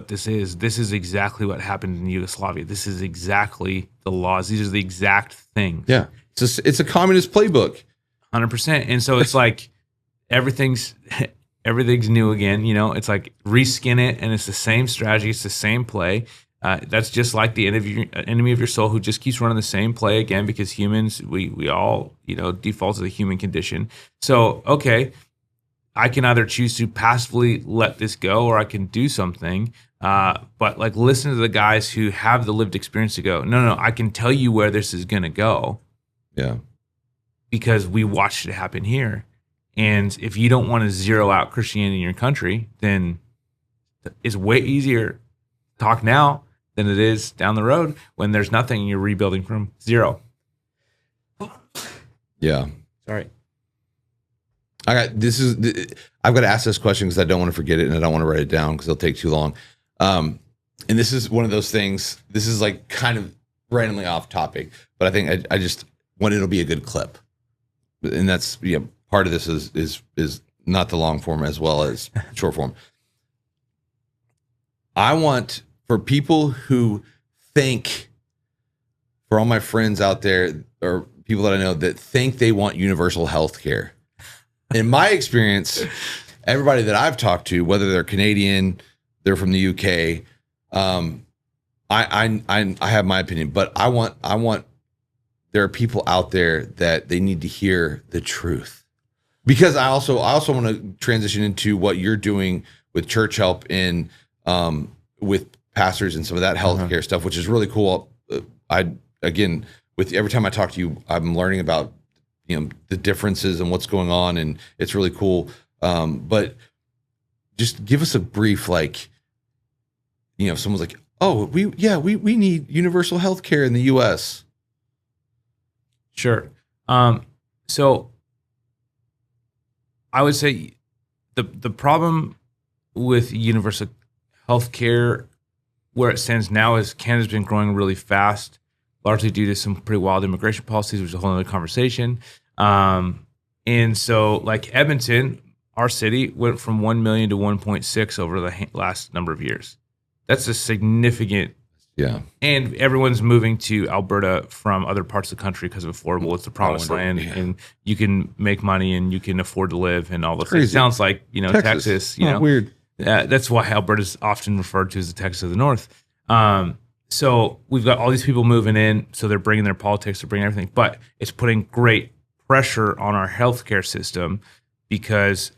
S2: this is. This is exactly what happened in Yugoslavia. This is exactly the laws. These are the exact things.
S1: Yeah, it's a communist playbook.
S2: 100%. And so it's like everything's new again. You know, it's like reskin it, and it's the same strategy. It's the same play. That's just like the enemy of your soul, who just keeps running the same play again, because humans, we all, you know, default to the human condition. So, okay, I can either choose to passively let this go, or I can do something. But like, listen to the guys who have the lived experience to go, no, I can tell you where this is going to go.
S1: Yeah.
S2: Because we watched it happen here. And if you don't want to zero out Christianity in your country, then it's way easier to talk now than it is down the road when there's nothing and you're rebuilding from zero.
S1: Yeah.
S2: Sorry.
S1: I've got to ask this question because I don't want to forget it, and I don't want to write it down because it'll take too long. And this is one of those things. This is like kind of randomly off topic, but I think I just want it'll be a good clip. And that's, you know, part of this is not the long form as well as short form. I want, for people who think, for all my friends out there or people that I know that think they want universal health care. In my experience, everybody that I've talked to, whether they're Canadian, they're from the UK, I have my opinion, but I want there are people out there that they need to hear the truth. Because I also want to transition into what you're doing with church help and with pastors and some of that healthcare stuff, which is really cool. Again, with every time I talk to you, I'm learning about, you know, the differences and what's going on, and it's really cool. But just give us a brief, like, you know, if someone's like, oh, we need universal health care in the US.
S2: Sure. So I would say the problem with universal health care where it stands now is Canada's been growing really fast, largely due to some pretty wild immigration policies, which is a whole other conversation. And so, like Edmonton, our city went from 1 million to 1.6 over the last number of years. That's a significant.
S1: Yeah. And
S2: everyone's moving to Alberta from other parts of the country because of affordable. It's the promised land, and you can make money and you can afford to live and all those things. It sounds like, you know, Texas, you know,
S1: weird.
S2: That's why Alberta is often referred to as the Texas of the North. So we've got all these people moving in, so they're bringing their politics, they're bringing everything, but it's putting great pressure on our healthcare system because,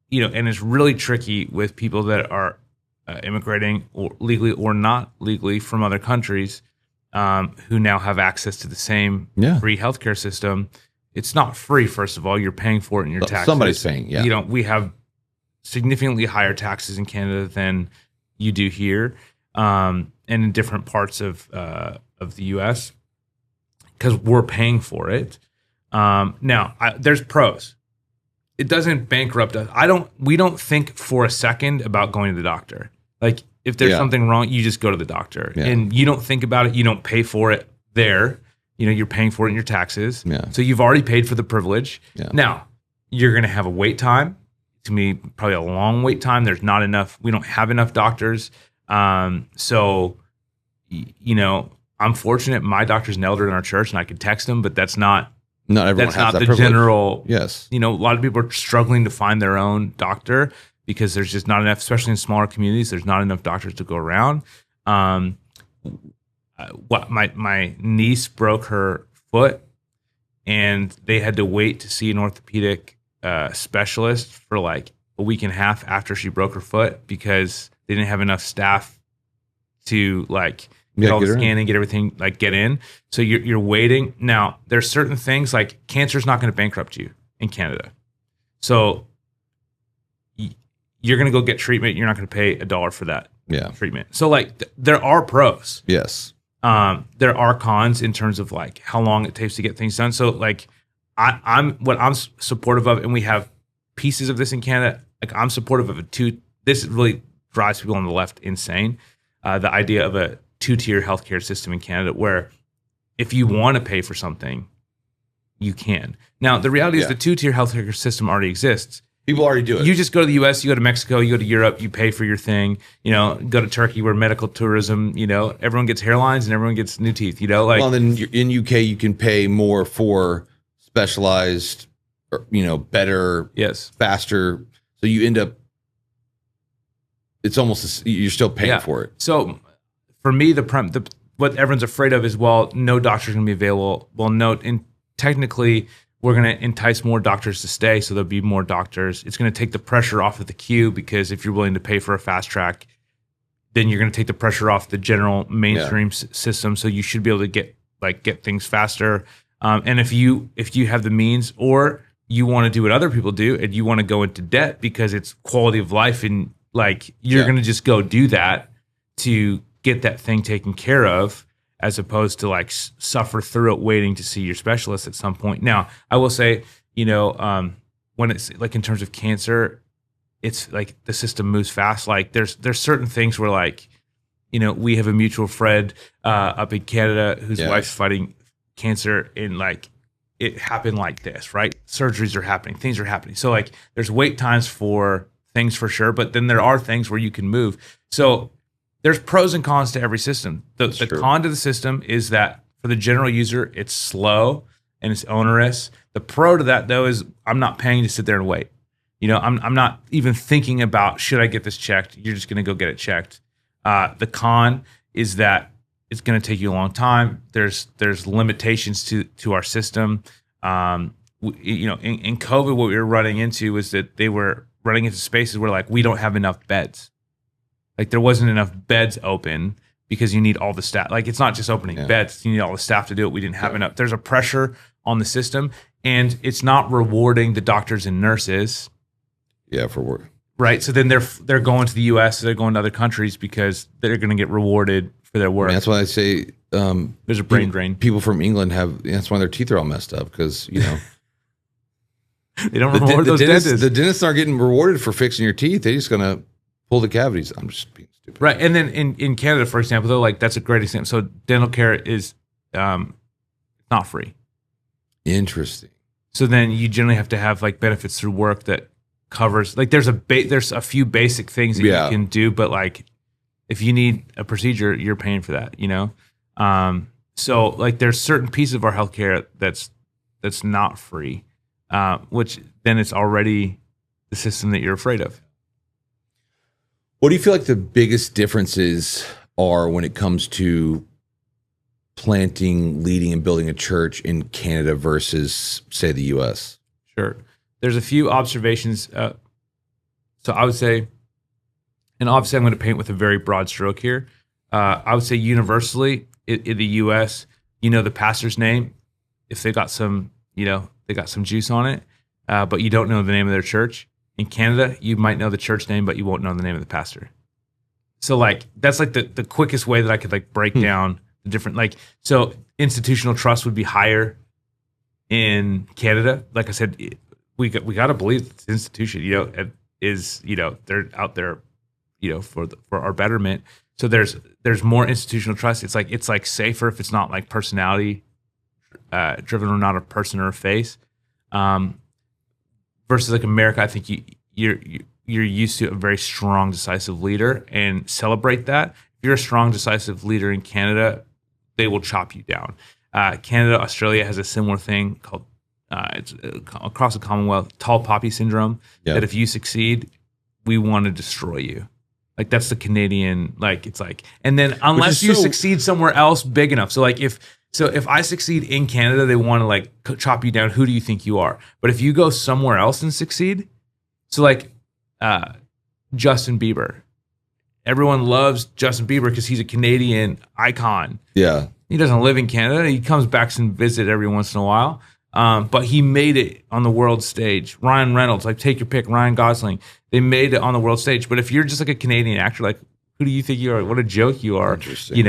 S2: you know, and it's really tricky with people that are immigrating or legally or not legally from other countries. who now have access to the same free healthcare system. It's not free, first of all. You're paying for it in your taxes.
S1: Somebody's paying, yeah.
S2: We have significantly higher taxes in Canada than you do here, and in different parts of the U.S. because we're paying for it. Now, there's pros. It doesn't bankrupt us. We don't think for a second about going to the doctor. Like, if there's something wrong, you just go to the doctor, and you don't think about it. You don't pay for it there. You're paying for it in your taxes. Yeah. So you've already paid for the privilege. Yeah. Now, you're going to have a wait time. It's going to be probably a long wait time. There's not enough. We don't have enough doctors. So, I'm fortunate. My doctor's an elder in our church, and I could text him, but that's not
S1: everyone
S2: that's
S1: has
S2: not
S1: that
S2: the
S1: privilege.
S2: general.
S1: Yes.
S2: A lot of people are struggling to find their own doctor because there's just not enough, especially in smaller communities. There's not enough doctors to go around. My niece broke her foot, and they had to wait to see an orthopedic specialist for like a week and a half after she broke her foot because they didn't have enough staff to get all the scanning, get everything, get in. So you're waiting. Now, there's certain things like cancer's not going to bankrupt you in Canada. So you're going to go get treatment. You're not going to pay $1 for that treatment. So there are pros.
S1: Yes.
S2: There are cons in terms of how long it takes to get things done. So I'm supportive of, and we have pieces of this in Canada. I'm supportive of this really drives people on the left insane. The idea of a 2-tier healthcare system in Canada where if you want to pay for something, you can. Now, the reality is the 2-tier healthcare system already exists.
S1: People already do it.
S2: You just go to the U.S., you go to Mexico, you go to Europe, you pay for your thing. Go to Turkey where medical tourism, everyone gets hairlines and everyone gets new teeth, Well,
S1: then in UK, you can pay more for specialized, better, faster. So you end up, it's almost, you're still paying for it.
S2: So for me, what everyone's afraid of is, no doctor's going to be available. Well, no, and technically, we're going to entice more doctors to stay, so there'll be more doctors. It's going to take the pressure off of the queue because if you're willing to pay for a fast track, then you're going to take the pressure off the general mainstream system. So you should be able to get things faster. And if you have the means, or you want to do what other people do, and you want to go into debt because it's quality of life, and you're going to just go do that to get that thing taken care of, as opposed to suffer through it waiting to see your specialist at some point. Now, I will say, when it's in terms of cancer, it's the system moves fast. There's certain things where we have a mutual friend up in Canada whose wife's fighting cancer, and it happened like this, right? Surgeries are happening, things are happening. So there's wait times for things for sure, but then there are things where you can move. So there's pros and cons to every system. The con to the system is that for the general user, it's slow and it's onerous. The pro to that, though, is I'm not paying to sit there and wait. I'm not even thinking about, should I get this checked? You're just going to go get it checked. The con is that it's going to take you a long time. There's limitations to our system. In COVID, what we were running into was that they were running into spaces where we don't have enough beds. There wasn't enough beds open because you need all the staff. It's not just opening beds. You need all the staff to do it. We didn't have enough. There's a pressure on the system, and it's not rewarding the doctors and nurses.
S1: Yeah, for work.
S2: Right. So then they're going to the U.S., they're going to other countries because they're going to get rewarded for their work.
S1: That's why I say
S2: there's a brain drain.
S1: People from England that's why their teeth are all messed up, because
S2: they don't reward those dentists.
S1: The dentists aren't getting rewarded for fixing your teeth. They're just going to pull the cavities. I'm just being stupid.
S2: Right. And then in Canada, for example, though, that's a great example. So dental care is not free.
S1: Interesting.
S2: So then you generally have to have benefits through work that covers, there's a few basic things that you can do, but if you need a procedure, you're paying for that, So there's certain pieces of our healthcare that's not free, which then it's already the system that you're afraid of.
S1: What do you feel the biggest differences are when it comes to planting, leading, and building a church in Canada versus, say, the U.S.?
S2: Sure. There's a few observations. So I would say, and obviously I'm going to paint with a very broad stroke here. I would say universally, in the U.S., the pastor's name if they got some, they got some juice on it, but you don't know the name of their church. In Canada, you might know the church name, but you won't know the name of the pastor. So like that's like the quickest way that I could like break down the different so institutional trust would be higher in Canada. Like I said, we got to believe this institution, they're out there, for our betterment. So there's more institutional trust. It's like safer if it's not like personality driven or not a person or a face. Versus like America, I think you're used to a very strong, decisive leader and celebrate that. If you're a strong, decisive leader in Canada, they will chop you down. Canada, Australia has a similar thing called it's across the Commonwealth, tall poppy syndrome.
S1: Yeah.
S2: That if you succeed, we want to destroy you. Like that's the Canadian. And then unless you succeed somewhere else big enough. So if I succeed in Canada, they want to chop you down. Who do you think you are? But if you go somewhere else and succeed, so Justin Bieber, everyone loves Justin Bieber because he's a Canadian icon.
S1: Yeah,
S2: he doesn't live in Canada. He comes back and visit every once in a while. But he made it on the world stage. Ryan Reynolds, take your pick. Ryan Gosling, they made it on the world stage. But if you're just like a Canadian actor, who do you think you are? What a joke you are.
S1: Interesting.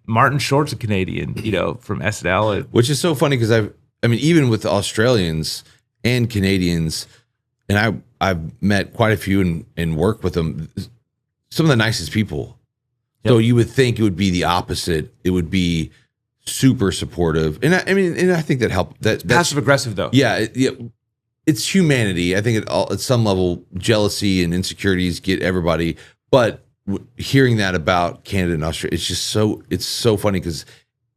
S2: Martin Short's a Canadian, from SNL.
S1: Which is so funny because even with Australians and Canadians, and I've met quite a few and worked with them, some of the nicest people. Yep. So you would think it would be the opposite. It would be super supportive. And I think that helped. That's
S2: passive aggressive though.
S1: Yeah. It's humanity. I think at some level, jealousy and insecurities get everybody. But hearing that about Canada and Australia, it's so funny because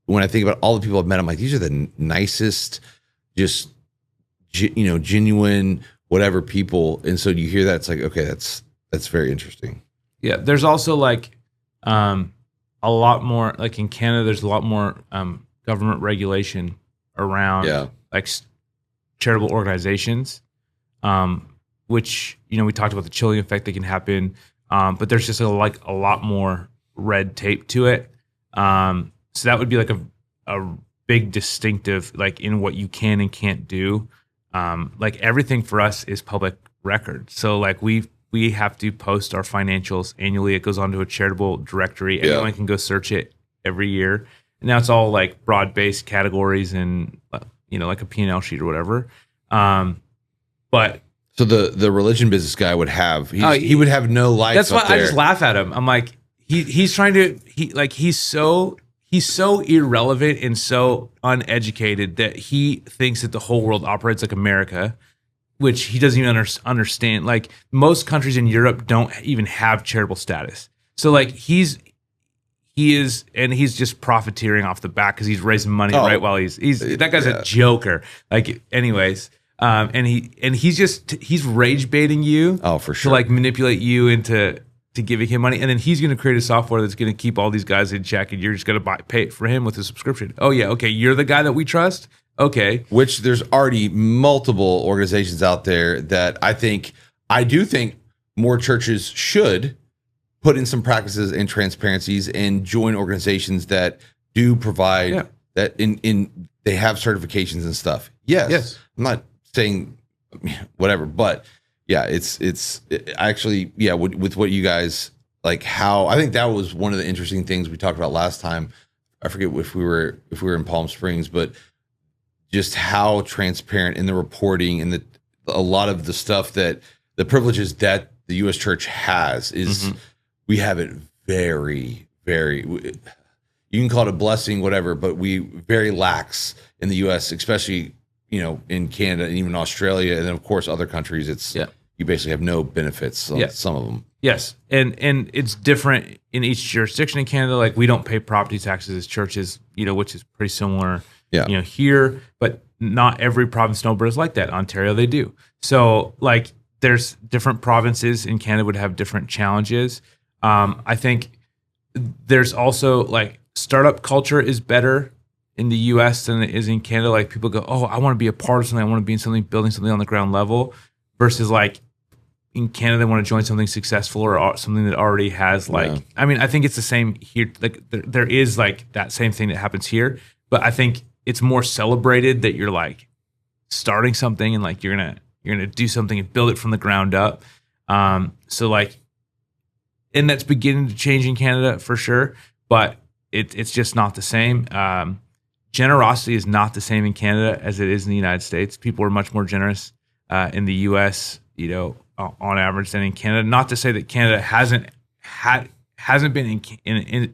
S1: when I think about all the people I've met, I'm like, these are the nicest, just genuine, whatever people. And so you hear that, it's like, okay, that's very interesting.
S2: Yeah, there's also a lot more in Canada. There's a lot more government regulation around charitable organizations, which we talked about the chilling effect that can happen. But there's just a lot more red tape to it. So that would be a big distinctive in what you can and can't do. Everything for us is public record. So we have to post our financials annually. It goes onto a charitable directory. Anyone can go search it every year. And now it's all broad-based categories and a P&L sheet or whatever. But
S1: so the religion business guy would have he would have no life.
S2: That's why I just laugh at him. I'm like he's trying to he's so irrelevant and so uneducated that he thinks that the whole world operates like America, which he doesn't even understand. Most countries in Europe don't even have charitable status. So he is just profiteering off the back because he's raising money right while he's that guy's a joker. Anyways. And he's rage baiting you.
S1: Oh, for sure.
S2: To manipulate you into giving him money, and then he's going to create a software that's going to keep all these guys in check, and you're just going to pay for him with a subscription. Oh yeah, okay, you're the guy that we trust. Okay,
S1: which there's already multiple organizations out there that I do think more churches should put in some practices and transparencies and join organizations that do provide that in they have certifications and stuff. Yes. I'm not saying whatever, but it's actually with what you guys how I think that was one of the interesting things we talked about last time. I forget if we were in Palm Springs, but just how transparent in the reporting and a lot of the stuff that the privileges that the U.S. church has is we have it very, very. You can call it a blessing, whatever, but we very lax in the U.S., especially in Canada and even Australia, and then of course other countries. It's you basically have no benefits on some of them.
S2: Yes, and it's different in each jurisdiction in Canada. We don't pay property taxes as churches, which is pretty similar. Here, but not every province in Alberta is like that. Ontario, they do. So there's different provinces in Canada would have different challenges. I think there's also startup culture is better in the U.S. than it is in Canada. People go, oh, I want to be a part of something. I want to be in something, building something on the ground level, versus in Canada want to join something successful or something that already has I mean, I think it's the same here. Like there is like that same thing that happens here, but I think it's more celebrated that you're like starting something and like you're gonna do something and build it from the ground up. So like, and that's beginning to change in Canada for sure, but it's just not the same. Generosity is not the same in Canada as it is in the United States. People are much more generous in the U.S., on average than in Canada. Not to say that Canada hasn't been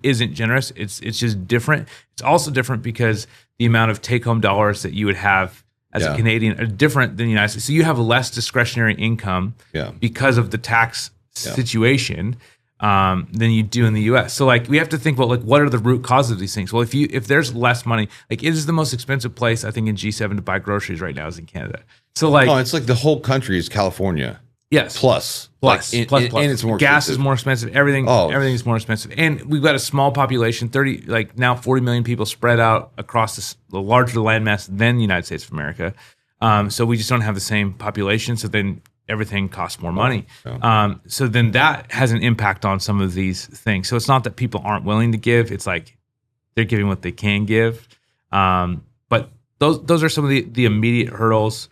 S2: isn't generous. It's just different. It's also different because the amount of take-home dollars that you would have as a Canadian are different than the United States. So you have less discretionary income because of the tax situation than you do in the U.S. So like we have to think about like what are the root causes of these things. Well, if there's less money, like it is the most expensive place I think in G7 to buy groceries right now is in Canada. So like
S1: it's like the whole country is California.
S2: Yes.
S1: Plus.
S2: And it's more gas
S1: expensive.
S2: is more expensive. Everything is more expensive. And we've got a small population, 40 million people spread out across the larger landmass than the United States of America. So we just don't have the same population. So then everything costs more money. So then that has an impact on some of these things. So it's not that people aren't willing to give. It's like they're giving what they can give. But those are some of the immediate hurdles.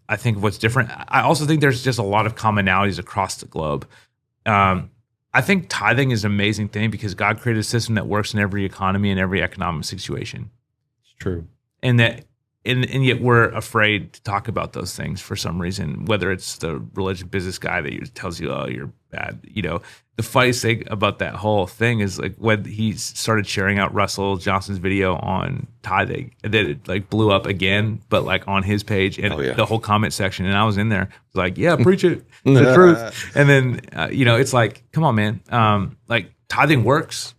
S2: I think of what's different. I also think there's just a lot of commonalities across the globe. I think tithing is an amazing thing because God created a system that works in every economy and every economic situation.
S1: It's true.
S2: And yet we're afraid to talk about those things for some reason, whether it's the religious business guy that tells you, oh, you're bad. The funniest thing about that whole thing is like when he started sharing out Russell Johnson's video on tithing, and then it like blew up again, but like on his page and the whole comment section. And I was in there like, yeah, preach it, the truth. And then, it's like, come on, man. Like tithing works.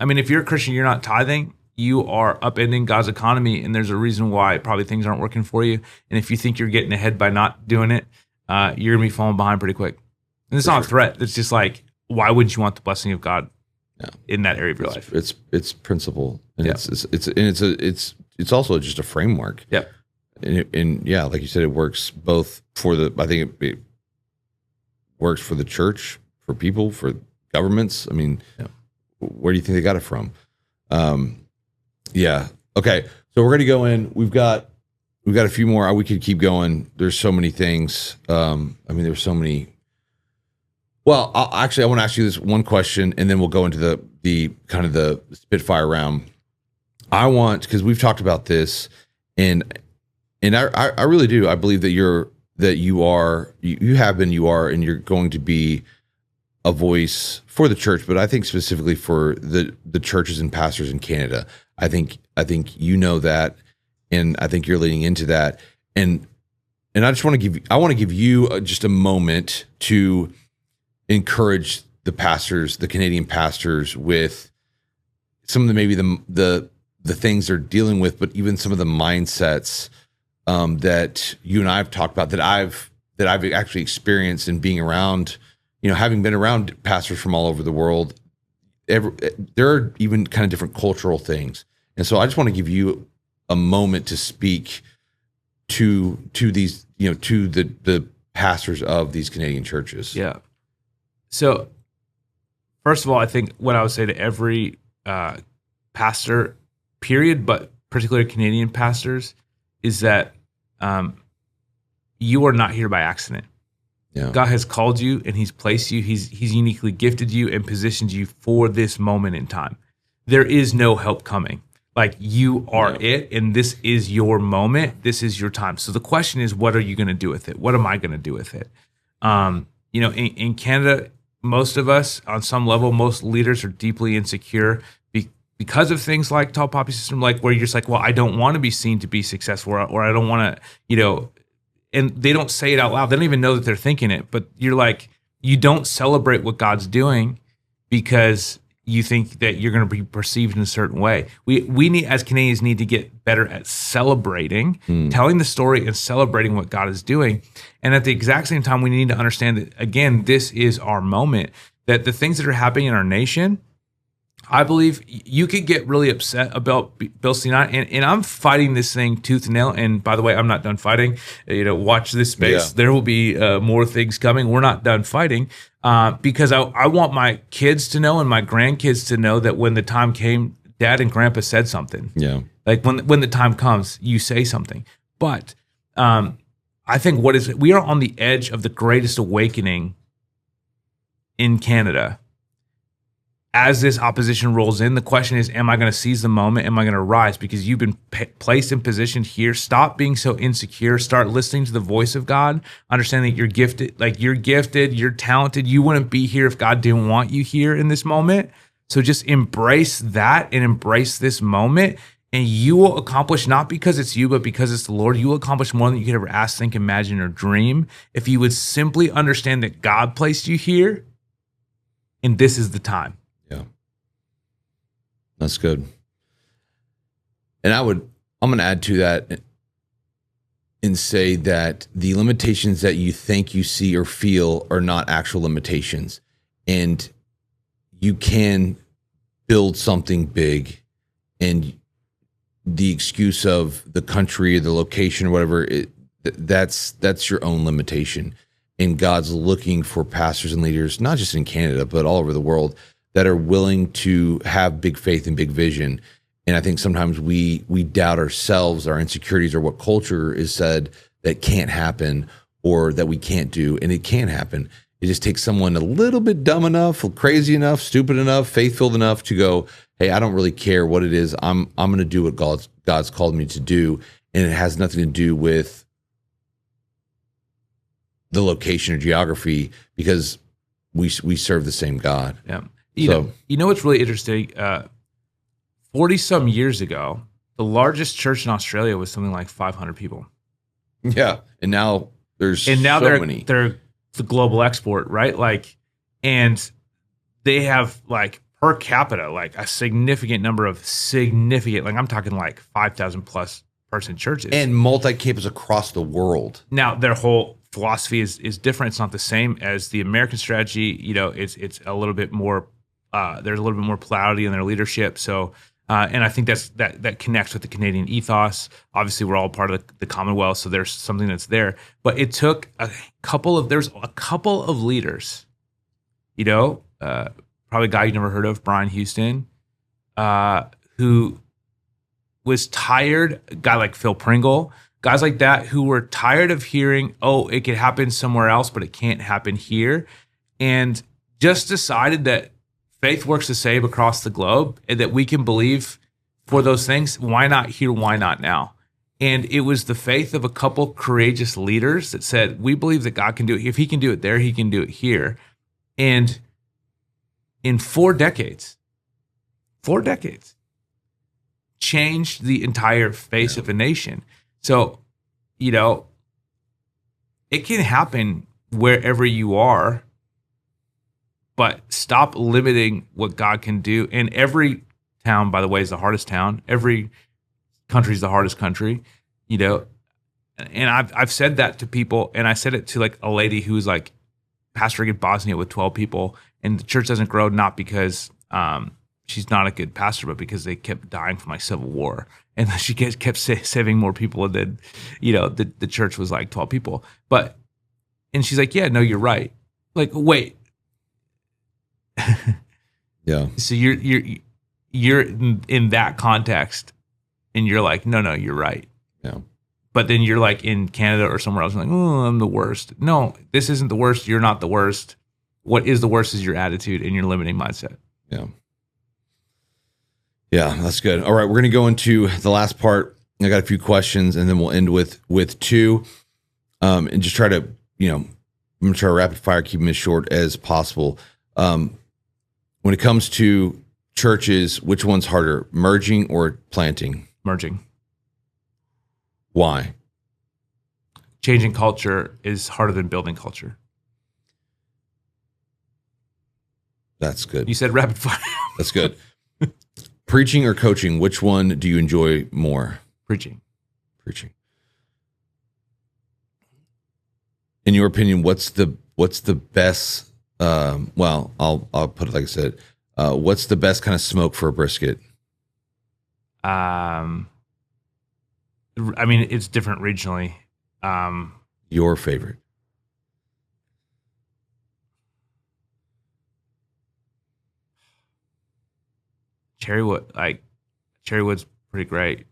S2: I mean, if you're a Christian, you're not tithing, you are upending God's economy, and there's a reason why probably things aren't working for you. And if you think you're getting ahead by not doing it, you're gonna be falling behind pretty quick. And it's not a threat. It's just like, why wouldn't you want the blessing of God in that area of your life?
S1: It's principle, and it's also just a framework.
S2: Yeah,
S1: and like you said, it works both for I think it works for the church, for people, for governments. I mean, where do you think they got it from? Okay. So we're going to go in. We've got a few more. We could keep going. There's so many things. There's so many. Well, I want to ask you this one question, and then we'll go into the kind of the Spitfire round. Because we've talked about this, and I really do. I believe that you have been, you are, and you're going to be a voice for the church, but I think specifically for the churches and pastors in Canada. I think that, and I think you're leading into that. And I just want to give you just a moment to encourage the pastors, the Canadian pastors, with some of the things they're dealing with, but even some of the mindsets that you and I have talked about that I've actually experienced in being around. Having been around pastors from all over the world, there are even kind of different cultural things. And so I just want to give you a moment to speak to these, to the pastors of these Canadian churches.
S2: Yeah. So first of all, I think what I would say to every pastor, period, but particularly Canadian pastors, is that you are not here by accident.
S1: Yeah.
S2: God has called you and he's placed you. He's uniquely gifted you and positioned you for this moment in time. There is no help coming. Like you are it, and this is your moment. This is your time. So the question is, what are you going to do with it? What am I going to do with it? In Canada, most of us on some level, most leaders are deeply insecure because of things like tall poppy system, like where you're just like, well, I don't want to be seen to be successful, or I don't want to, and they don't say it out loud. They don't even know that they're thinking it, but you're like, you don't celebrate what God's doing because you think that you're going to be perceived in a certain way. We need, as Canadians, need to get better at celebrating, telling the story and celebrating what God is doing. And at the exact same time, we need to understand that, again, this is our moment, that the things that are happening in our nation I believe you could get really upset about Bill C9, and I'm fighting this thing tooth and nail. And by the way, I'm not done fighting. Watch this space.
S1: Yeah.
S2: There will be more things coming. We're not done fighting because I want my kids to know and my grandkids to know that when the time came, Dad and Grandpa said something.
S1: Yeah.
S2: Like when the time comes, you say something. But I think we are on the edge of the greatest awakening in Canada. As this opposition rolls in, the question is, am I going to seize the moment? Am I going to rise? Because you've been placed and positioned here. Stop being so insecure. Start listening to the voice of God. Understand that you're gifted. Like you're gifted. You're talented. You wouldn't be here if God didn't want you here in this moment. So just embrace that and embrace this moment. And you will accomplish, not because it's you, but because it's the Lord. You will accomplish more than you could ever ask, think, imagine, or dream. If you would simply understand that God placed you here and this is the time.
S1: Yeah. That's good. And I'm going to add to that and say that the limitations that you think you see or feel are not actual limitations. And you can build something big, and the excuse of the country or the location or whatever, that's your own limitation. And God's looking for pastors and leaders, not just in Canada, but all over the world, that are willing to have big faith and big vision. And I think sometimes we doubt ourselves, our insecurities, or what culture is said that can't happen or that we can't do. And it can happen. It just takes someone a little bit dumb enough, crazy enough, stupid enough, faith-filled enough to go, hey, I don't really care what it is. I'm going to do what God's called me to do. And it has nothing to do with the location or geography, because we serve the same God.
S2: Yeah. You know what's really interesting? 40-some years ago, the largest church in Australia was something like 500 people.
S1: Yeah. And now there's
S2: they're
S1: many.
S2: They're the global export, right? Like, and they have like per capita, like a significant number of like I'm talking like 5,000 plus person churches.
S1: And multi-campus across the world.
S2: Now their whole philosophy is different. It's not the same as the American strategy. It's a little bit more, there's a little bit more plurality in their leadership. So, and I think that connects with the Canadian ethos. Obviously, we're all part of the Commonwealth, so there's something that's there. But it took there's a couple of leaders, probably a guy you never heard of, Brian Houston, who was tired, a guy like Phil Pringle, guys like that who were tired of hearing, oh, it could happen somewhere else, but it can't happen here. And just decided that faith works to save across the globe, and that we can believe for those things. Why not here? Why not now? And it was the faith of a couple courageous leaders that said, we believe that God can do it. If he can do it there, he can do it here. And in 4 decades, changed the entire face of a nation. So, it can happen wherever you are, but stop limiting what God can do. And every town, by the way, is the hardest town. Every country is the hardest country, And I've said that to people, and I said it to like a lady who's like pastoring in Bosnia with 12 people, and the church doesn't grow not because she's not a good pastor, but because they kept dying from like civil war, and she kept saving more people, and then the church was like 12 people. And she's like, yeah, no, you're right. Like, wait.
S1: Yeah.
S2: So you're in that context, and you're like, no, you're right.
S1: Yeah.
S2: But then you're like in Canada or somewhere else, and like, oh, I'm the worst. No, this isn't the worst. You're not the worst. What is the worst is your attitude and your limiting mindset.
S1: Yeah. Yeah, that's good. All right, we're going to go into the last part. I got a few questions, and then we'll end with 2, and just try to, I'm going to try to rapid fire, keep them as short as possible. When it comes to churches, which one's harder, merging or planting?
S2: Merging.
S1: Why?
S2: Changing culture is harder than building culture.
S1: That's good.
S2: You said rapid fire.
S1: That's good. Preaching or coaching, which one do you enjoy more?
S2: Preaching.
S1: In your opinion, what's the best? Well, I'll put it like I said. What's the best kind of smoke for a brisket?
S2: I mean, it's different regionally.
S1: Your favorite?
S2: Cherrywood's pretty great.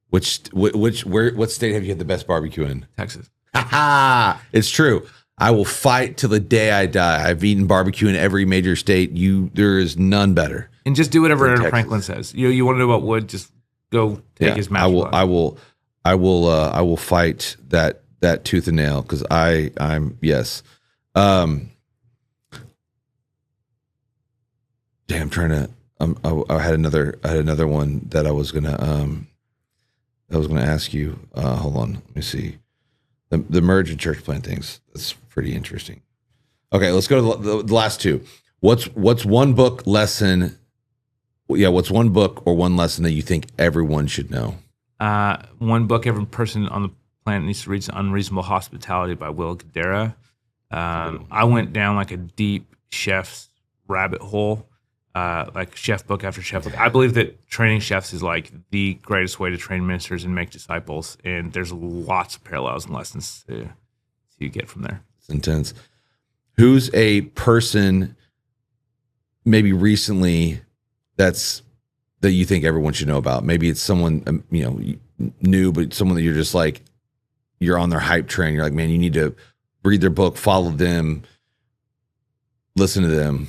S1: What state have you had the best barbecue in?
S2: Texas.
S1: It's true. I will fight till the day I die. I've eaten barbecue in every major state. There is none better.
S2: And just do whatever Aaron Franklin says. You want to know about wood? Just go take his master class.
S1: I will fight that tooth and nail because I'm yes. Damn, I'm trying to. I had another one that I was gonna ask you. Hold on, let me see. The merge and church plant things. That's pretty interesting. Okay, let's go to the last two. What's one book lesson? Yeah, what's one book or one lesson that you think everyone should know?
S2: One book every person on the planet needs to read is Unreasonable Hospitality by Will Guidara. I went down like a deep chef's rabbit hole, like chef book after chef book. I believe that training chefs is like the greatest way to train ministers and make disciples, and there's lots of parallels and lessons to get from there.
S1: It's intense. Who's a person maybe recently that you think everyone should know about? Maybe it's someone new, but someone that you're just like, you're on their hype train. You're like, man, you need to read their book, follow them, listen to them.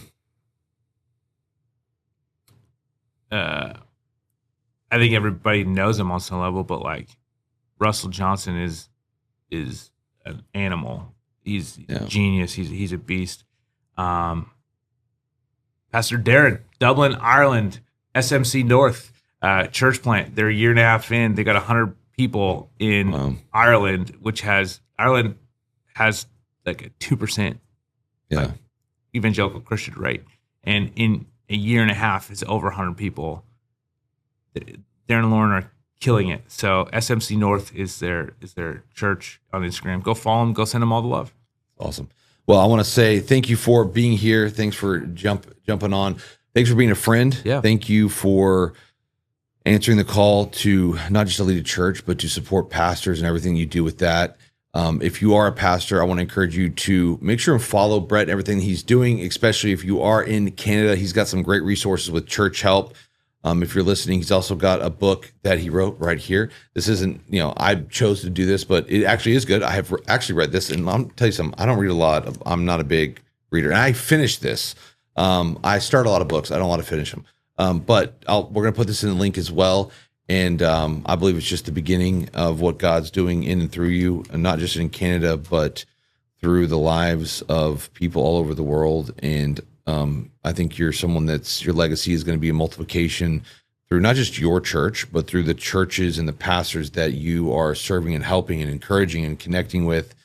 S2: I think everybody knows him on some level, but like Russell Johnson is an animal. He's genius. He's a beast. Pastor Darren, Dublin, Ireland, SMC North, church plant. They're a year and a half in. They got 100 people in Ireland, Ireland has like a 2% evangelical Christian rate. And in a year and a half, it's over 100 people. Darren and Lauren are killing it. So SMC North is their church on Instagram. Go follow them. Go send them all the love.
S1: Awesome. Well, I want to say thank you for being here. Thanks for jumping on. Thanks for being a friend.
S2: Yeah.
S1: Thank you for answering the call to not just to lead a church, but to support pastors and everything you do with that. If you are a pastor, I want to encourage you to make sure and follow Brett and everything he's doing, especially if you are in Canada. He's got some great resources with church help. If you're listening, he's also got a book that he wrote right here. This isn't, I chose to do this, but it actually is good. I have actually read this, and I'll tell you something. I don't read a lot. I'm not a big reader. And I finished this. I start a lot of books. I don't want to finish them. But we're going to put this in the link as well. And I believe it's just the beginning of what God's doing in and through you, and not just in Canada, but through the lives of people all over the world. And I think you're someone your legacy is going to be a multiplication through not just your church, but through the churches and the pastors that you are serving and helping and encouraging and connecting with.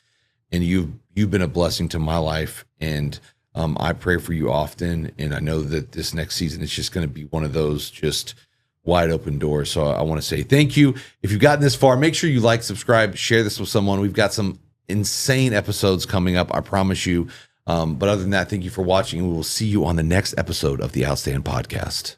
S1: And you've been a blessing to my life. And I pray for you often. And I know that this next season is just going to be one of those just wide open doors. So I want to say thank you. If you've gotten this far, make sure you like, subscribe, share this with someone. We've got some insane episodes coming up, I promise you. But other than that, thank you for watching. We will see you on the next episode of the Outstand Podcast.